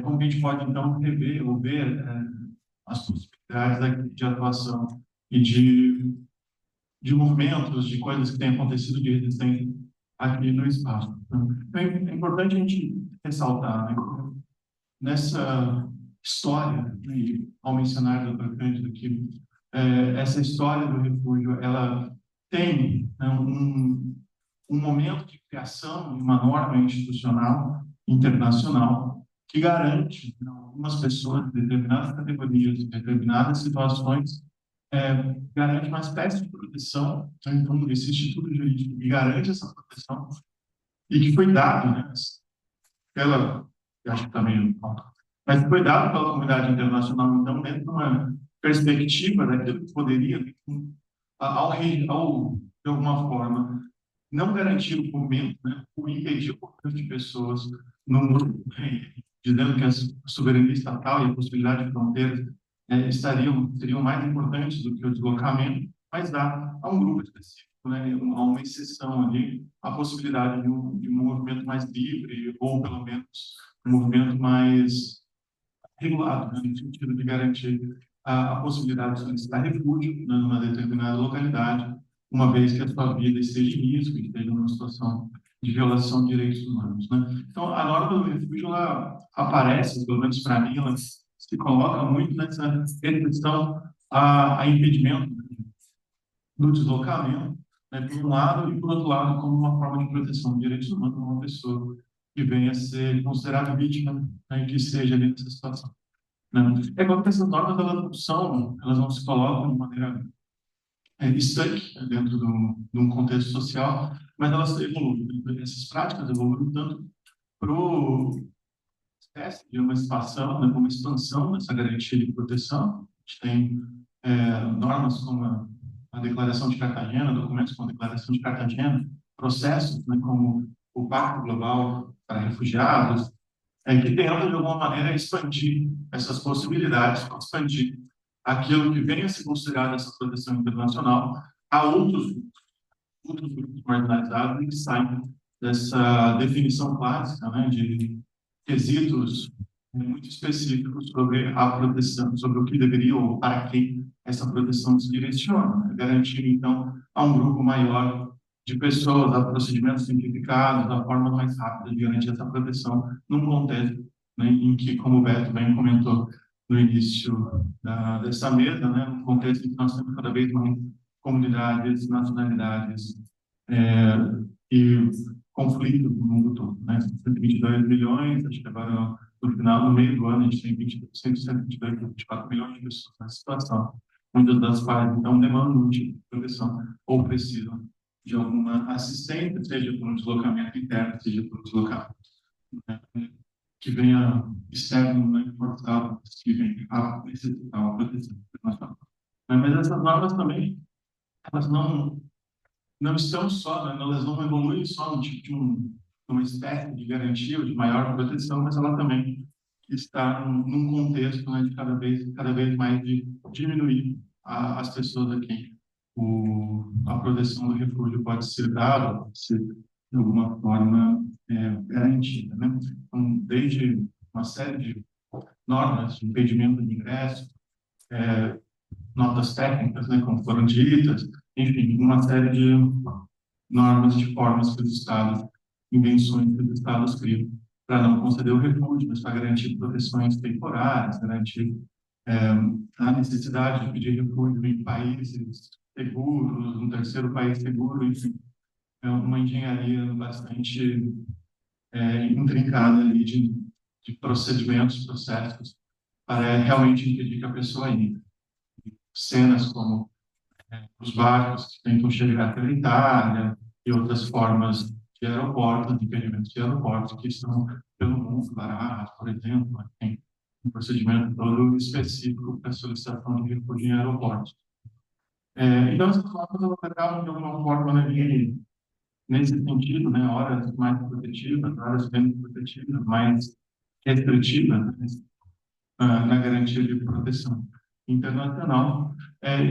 Speaker 7: como que a gente pode então rever ou ver as possibilidades de atuação e de movimentos, de coisas que têm acontecido de resistência aqui no espaço. Então, é importante a gente ressaltar, né, nessa história, né, ao mencionar o Dr. Cândido aqui, essa história do refúgio, ela tem, né, um momento de criação de uma norma institucional internacional que garante, né, algumas pessoas de determinadas categorias, de determinadas situações, garante uma espécie de proteção, né? Então, esse instituto jurídico que garante essa proteção e que foi dado, né, eu acho que também, mas foi dado pela comunidade internacional, então, dentro de uma perspectiva daquilo que poderia, de alguma forma, não garantir o movimento, né, ou impedir o movimento de pessoas no mundo, né, dizendo que a soberania estatal e a possibilidade de fronteiras seriam mais importantes do que o deslocamento, mas dá a um grupo específico, né, a uma exceção ali, a possibilidade de um movimento mais livre, ou pelo menos um movimento mais regulado, né, no sentido de garantir a possibilidade de solicitar refúgio, né, numa determinada localidade, uma vez que a sua vida esteja em risco, esteja numa situação de violação de direitos humanos, né? Então, a norma do refúgio, ela aparece, pelo menos para mim, ela se coloca muito nessa restrição a impedimento do deslocamento, né, por um lado, e por outro lado, como uma forma de proteção de direitos humanos de uma pessoa que venha a ser considerada vítima, né, e que esteja ali nessa situação. Né? É igual que essas normas, elas não se colocam de maneira estanque, né, dentro de um contexto social, mas elas evoluem. Essas práticas evoluem tanto para espécie de emancipação, né, como expansão dessa garantia de proteção. A gente tem normas como a Declaração de Cartagena, documentos como a Declaração de Cartagena, processos, né, como o Pacto Global para Refugiados, que tentam, de alguma maneira, expandir essas possibilidades, expandir aquilo que venha a ser considerado essa proteção internacional a outros grupos marginalizados e que saem dessa definição clássica, né, de quesitos muito específicos sobre a proteção, sobre o que deveria ou para quem essa proteção se direciona, né? Garantindo, então, a um grupo maior de pessoas, a procedimentos simplificados, a forma mais rápida de garantir essa proteção num contexto, né, em que, como o Beto bem comentou no início dessa mesa, né, um contexto em que nós temos cada vez mais comunidades, nacionalidades e conflitos no mundo todo, né? 122 milhões, acho que agora no final, no meio do ano, a gente tem 122, 24 milhões de pessoas nessa situação. Muitas das quais, então, demandam um tipo de proteção ou precisam de alguma assistência, seja por um deslocamento interno, seja por um deslocamento, né, que venha externo, né, forçado, que venha a necessitar uma proteção internacional. Mas essas normas também, elas não estão só, né, elas não evoluem só no tipo de uma espécie de garantia ou de maior proteção, mas ela também está num contexto, né, de cada vez mais de diminuir as pessoas a quem a proteção do refúgio pode ser dada, pode ser de alguma forma garantida, né? Então, desde uma série de normas de impedimento de ingresso, notas técnicas, né, como foram ditas, enfim, uma série de normas de formas que os Estados, invenções que os Estados criam para não conceder o refúgio, mas para garantir proteções temporárias, garantir a necessidade de pedir refúgio em países seguros, um terceiro país seguro, enfim, é uma engenharia bastante intrincada ali de procedimentos, processos, para realmente impedir que a pessoa entre. Cenas como os barcos que tentam chegar pela Itália e outras formas de aeroportos, de impedimentos de aeroportos que estão pelo mundo, barato, por exemplo, tem um procedimento todo específico para a solicitação de refúgio em aeroportos. Então, essas normas elas acabam, de alguma forma, né, nesse sentido, né, horas mais protetivas, horas menos protetivas, mais restritivas, né, na garantia de proteção internacional,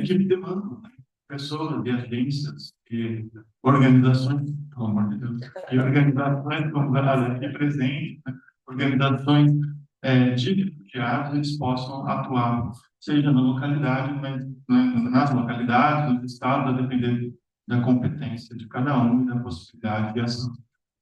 Speaker 7: que demandam, né, pessoas e agências e organizações, pelo amor de Deus, e organizações como a aqui presente, né, organizações de refugiados, eles possam atuar, seja na localidade, mas, né, nas localidades, nos estados, a depender da competência de cada um e da possibilidade de ação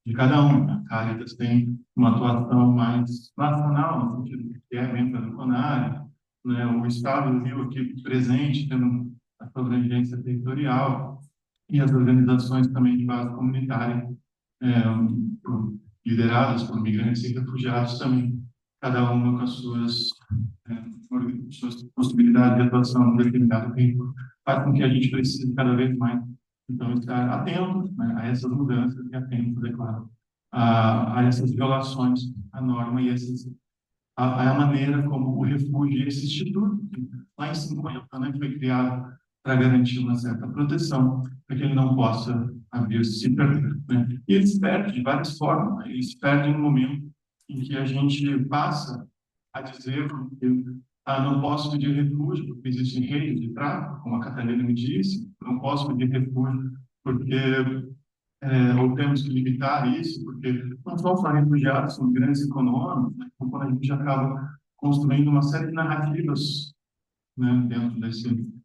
Speaker 7: de cada um. A Caritas tem uma atuação mais nacional, no sentido de que é membro do CONARE, né? O Estado do Rio aqui presente, tendo a sua abrangência territorial, e as organizações também de base comunitária, lideradas por migrantes e refugiados também, cada uma com as suas possibilidades de atuação no determinado tempo, faz com que a gente precise cada vez mais, então, estar atento, né, a essas mudanças e atento, é claro, a essas violações à norma e a maneira como o refúgio, esse instituto, que lá em 50, né, foi criado para garantir uma certa proteção, para que ele não possa haver se perder, né? E ele se perde de várias formas, né? Ele se perde no momento em que a gente passa a dizer que não posso pedir refúgio porque existem reis de tráfico, como a Catarina me disse, não posso pedir refúgio porque ou temos que limitar isso, porque não são só refugiados, são grandes econômicos, né? Então, quando a gente acaba construindo uma série de narrativas, né, dentro desse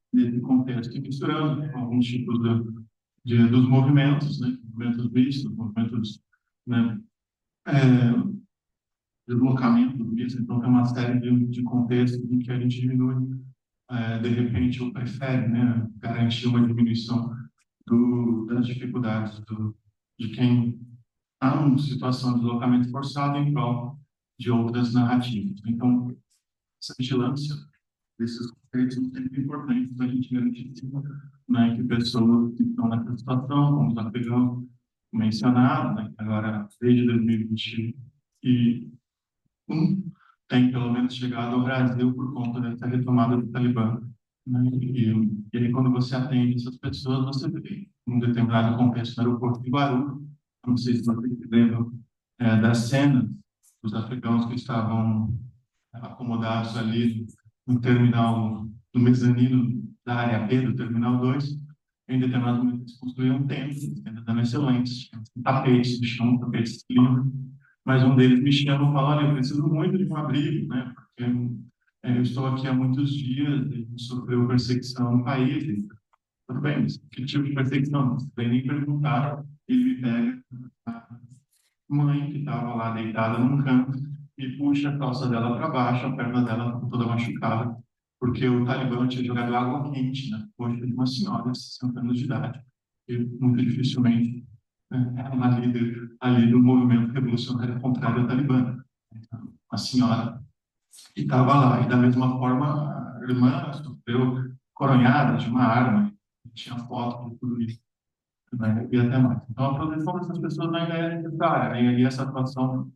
Speaker 7: contexto, e misturando com alguns tipos dos movimentos, né, movimentos mistos, movimentos, né, deslocamento misto, então tem uma série de contextos em que a gente diminui, de repente, ou prefere, né, garantir uma diminuição das dificuldades de quem está em situação de deslocamento forçado em prol de outras narrativas. Então, essa vigilância desses conceitos é muito importante para a gente garantir, né, que pessoas que estão nessa situação, como os afegãos mencionados, né, que agora, desde 2021, tem pelo menos chegado ao Brasil por conta dessa retomada do Talibã, né? E aí, quando você atende essas pessoas, você vê, num determinado contexto, no aeroporto de Guarulhos, não sei se vocês se lembram das cenas dos afegãos que estavam acomodados ali no terminal, no mezanino da área B do terminal 2, em determinado momento eles construíram tendas eram excelentes, tapetes no chão, tapetes limpos, mas um deles me chama e fala, olha, eu preciso muito de um abrigo, né, porque eu estou aqui há muitos dias, a gente sofreu perseguição no país, Tudo bem, mas que tipo de perseguição? Não vem nem perguntar, ele me pega a mãe que estava lá deitada num canto e puxa a calça dela para baixo, a perna dela estava toda machucada, porque o Talibã tinha jogado água quente na coxa de uma senhora de 60 anos de idade, e muito dificilmente era uma líder ali do movimento revolucionário contrário ao Talibã. Então, a senhora que estava lá. E da mesma forma, a irmã sofreu coronhada de uma arma, tinha foto de tudo isso, né? E até mais. Então, a proteção dessas pessoas ainda é necessária, né? E essa atuação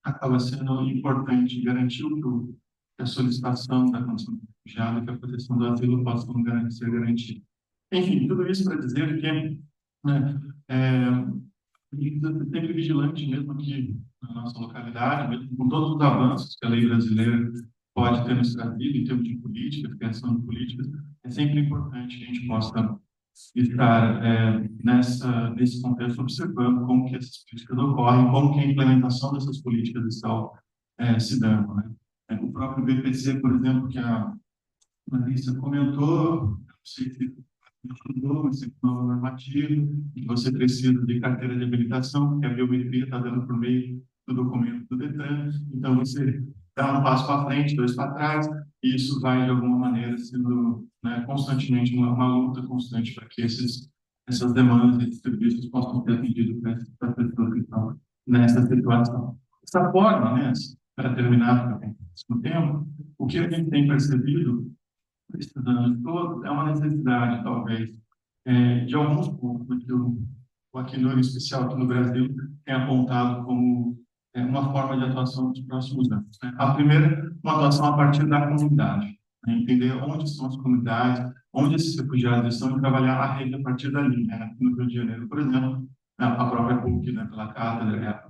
Speaker 7: acaba sendo importante, garantir o que a solicitação da condição de refugiado, que a proteção do asilo possam ser garantida. Enfim, tudo isso para dizer que, né, precisa ser sempre vigilante mesmo aqui na nossa localidade, mesmo com todos os avanços que a lei brasileira pode ter nos trazido em termos de política, criação de políticas, é sempre importante que a gente possa estar nesse contexto observando como que essas políticas ocorrem, como que a implementação dessas políticas estão se dando, né? O próprio BPC, por exemplo, que a Larissa comentou, não sei se estudou esse novo normativo, e você precisa de carteira de habilitação, porque a biometria está dando por meio do documento do Detran, então você dá um passo para frente, dois para trás, e isso vai, de alguma maneira, sendo, né, constantemente uma luta constante para que essas demandas e serviços possam ser atendidos para as pessoas que estão nessa situação. Dessa forma, né, para terminar com o tempo, o que a gente tem percebido estudando todos é uma necessidade, talvez, de alguns pontos que o Acnur, em especial aqui no Brasil, tem apontado como uma forma de atuação nos próximos anos, né? A primeira, uma atuação a partir da comunidade, né? Entender onde são as comunidades, onde esses refugiados estão e trabalhar a rede a partir dali, né? Aqui no Rio de Janeiro, por exemplo, a própria PUC, né, pela cátedra,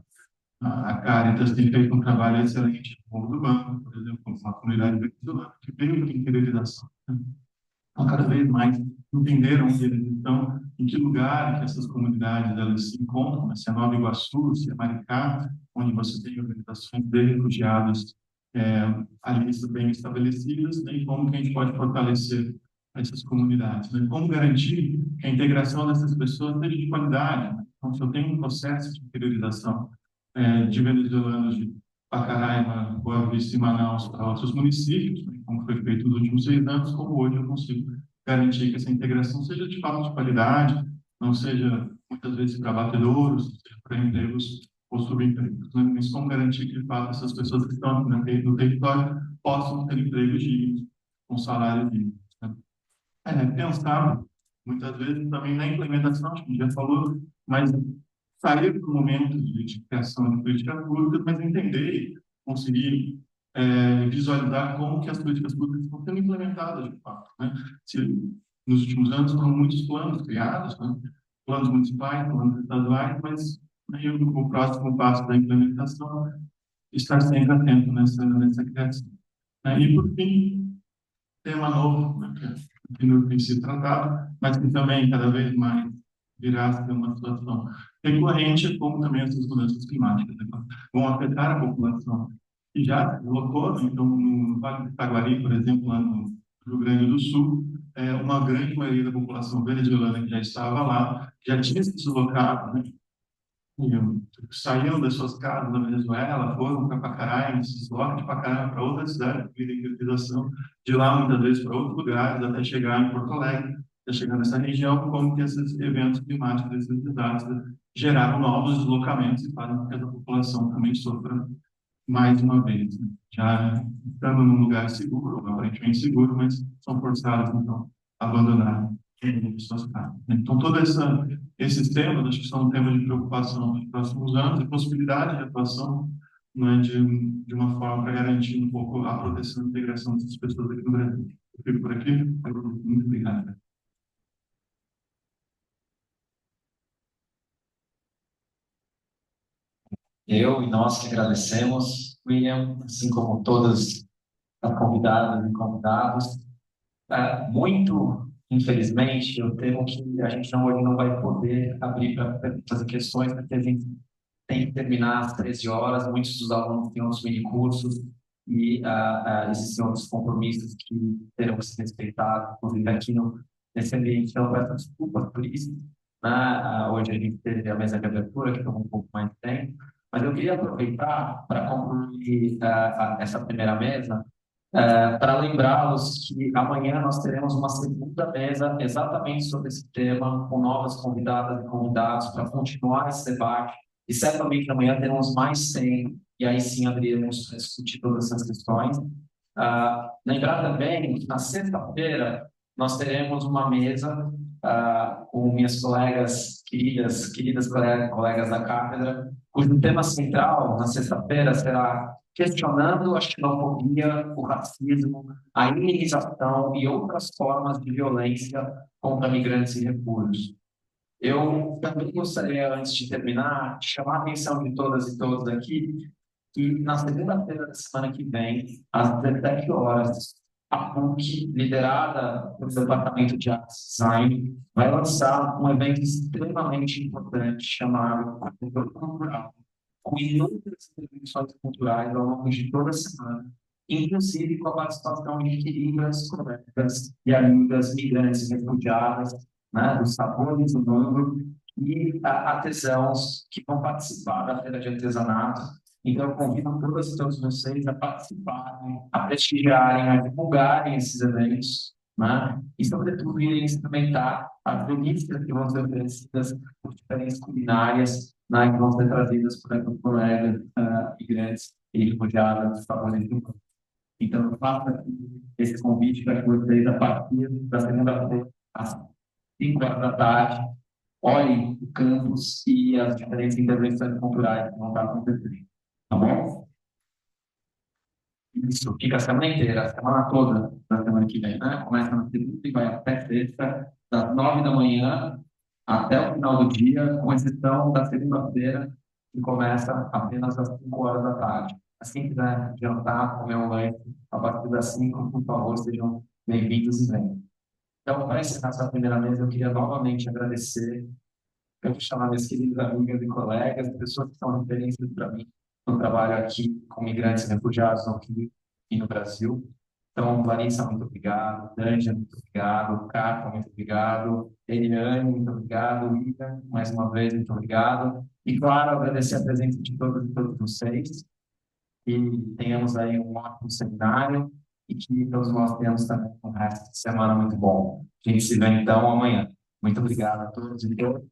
Speaker 7: a Caritas tem feito um trabalho excelente no Morro do Banco, por exemplo, com uma comunidade venezuelana que veio de interiorização, né? Então, cada vez mais entenderam onde eles estão, em que lugar que essas comunidades elas se encontram, né? Se é Nova Iguaçu, se é Maricá, onde você tem organizações de refugiados ali bem estabelecidas, né? E como que a gente pode fortalecer essas comunidades, né? Como garantir que a integração dessas pessoas seja de qualidade, né? Então, se eu tenho um processo de interiorização de venezuelanos de Pacaraima, Boa Vista e Manaus para outros municípios, né, como foi feito nos últimos 6 anos, como hoje eu consigo garantir que essa integração seja de fato de qualidade, não seja muitas vezes para batedouros, seja para empregos ou subempregos, né? Mas como garantir que de fato essas pessoas que estão no território possam ter empregos dignos, com salário digno, né? Pensar muitas vezes também na implementação, acho que a gente já falou, mas sair do momento de criação de políticas públicas, mas entender e conseguir visualizar como que as políticas públicas estão sendo implementadas de fato, né? Se, nos últimos anos foram muitos planos criados, né? Planos municipais, planos estaduais, mas aí o próximo passo da implementação é estar sempre atento nessa criação, né? E por fim, tema novo, né, que não tem sido tratado, mas que também cada vez mais virá a ser uma situação recorrente, como também essas mudanças climáticas, né, vão afetar a população. E já se colocou, né, então, no Vale do Itaguari, por exemplo, lá no Rio Grande do Sul, uma grande maioria da população venezuelana que já estava lá, já tinha se deslocado, né, saíram das suas casas na Venezuela, foram para Pacaraima, se deslocam de Pacaraima para outra cidade, devido à interiorização, de lá muitas vezes para outros lugares, até chegar em Porto Alegre, até chegar nessa região, como que esses eventos climáticos, esses desastres, geraram novos deslocamentos e fazem com que a população também sofra mais uma vez, né? Já estando num lugar seguro, ou aparentemente seguro, mas são forçados, então, a abandonar suas casas, né? Então, esses temas, acho que são temas de preocupação nos próximos anos, e possibilidade de atuação, né, de uma forma para garantir um pouco a proteção e integração dessas pessoas aqui no Brasil. Eu fico por aqui. Muito obrigado.
Speaker 2: Eu e nós que agradecemos, William, assim como todas as convidadas e convidados. Muito, infelizmente, eu temo que a gente hoje não vai poder abrir para fazer questões, porque a gente tem que terminar às 13 horas. Muitos dos alunos têm outros minicursos e existem outros compromissos que terão que ser respeitados, inclusive aqui nesse ambiente. Então, peço desculpas por isso. Né? Hoje a gente teve a mesa de abertura, que tomou um pouco mais de tempo, mas eu queria aproveitar para concluir essa primeira mesa, para lembrá-los que amanhã nós teremos uma segunda mesa exatamente sobre esse tema, com novas convidadas e convidados, para continuar esse debate. E certamente amanhã teremos mais tempo, e aí sim abriremos para discutir todas essas questões. Lembrar também que na sexta-feira nós teremos uma mesa com minhas queridas colegas da cátedra, cujo tema central na sexta-feira será questionando a xenofobia, o racismo, a imunização e outras formas de violência contra migrantes e refúgios. Eu também gostaria, antes de terminar, de chamar a atenção de todas e todos aqui que na segunda-feira da semana que vem, às 17 horas, a PUC, liderada pelo Departamento de Artes e Design, vai lançar um evento extremamente importante chamado Corredor Cultural, com inúmeras intervenções culturais ao longo de toda a semana, inclusive com a participação de queridas colegas e amigas migrantes e refugiadas, né, dos sabores do mundo, e artesãos que vão participar da Feira de Artesanato. Então, eu convido todas e todos vocês a participarem, a prestigiarem, a divulgarem esses eventos, né? E, sobretudo, irem experimentar as delícias que vão ser oferecidas por diferentes culinárias, né, que vão ser trazidas por esses colegas migrantes e refugiados dos sabores do mundo. Então, eu faço aqui esse convite para que vocês, a partir da segunda-feira, às 5 horas da tarde, olhem o campus e as diferentes intervenções culturais que vão estar acontecendo. Tá bom? Isso, fica a semana inteira, a semana toda da semana que vem, né? Começa na segunda e vai até sexta, das 9 da manhã até o final do dia, com exceção da segunda-feira, que começa apenas às 5 horas da tarde. Assim quiser jantar, comer um lanche, a partir das 5, por favor, sejam bem-vindos e bem. Então, para encerrar essa primeira mesa, eu queria novamente agradecer. Eu vou chamar minhas queridas amigas e colegas, pessoas que são referências para mim no trabalho aqui com migrantes e refugiados no Rio e no Brasil. Então, Larissa, muito obrigado. Danja, muito obrigado. Carta, muito obrigado. Eliane, muito obrigado. Ida, mais uma vez, muito obrigado. E, claro, agradecer a presença de todos e todas vocês. E tenhamos aí um ótimo seminário e que todos nós tenhamos também um resto de semana muito bom. A gente se vê, então, amanhã. Muito obrigado a todos e todas.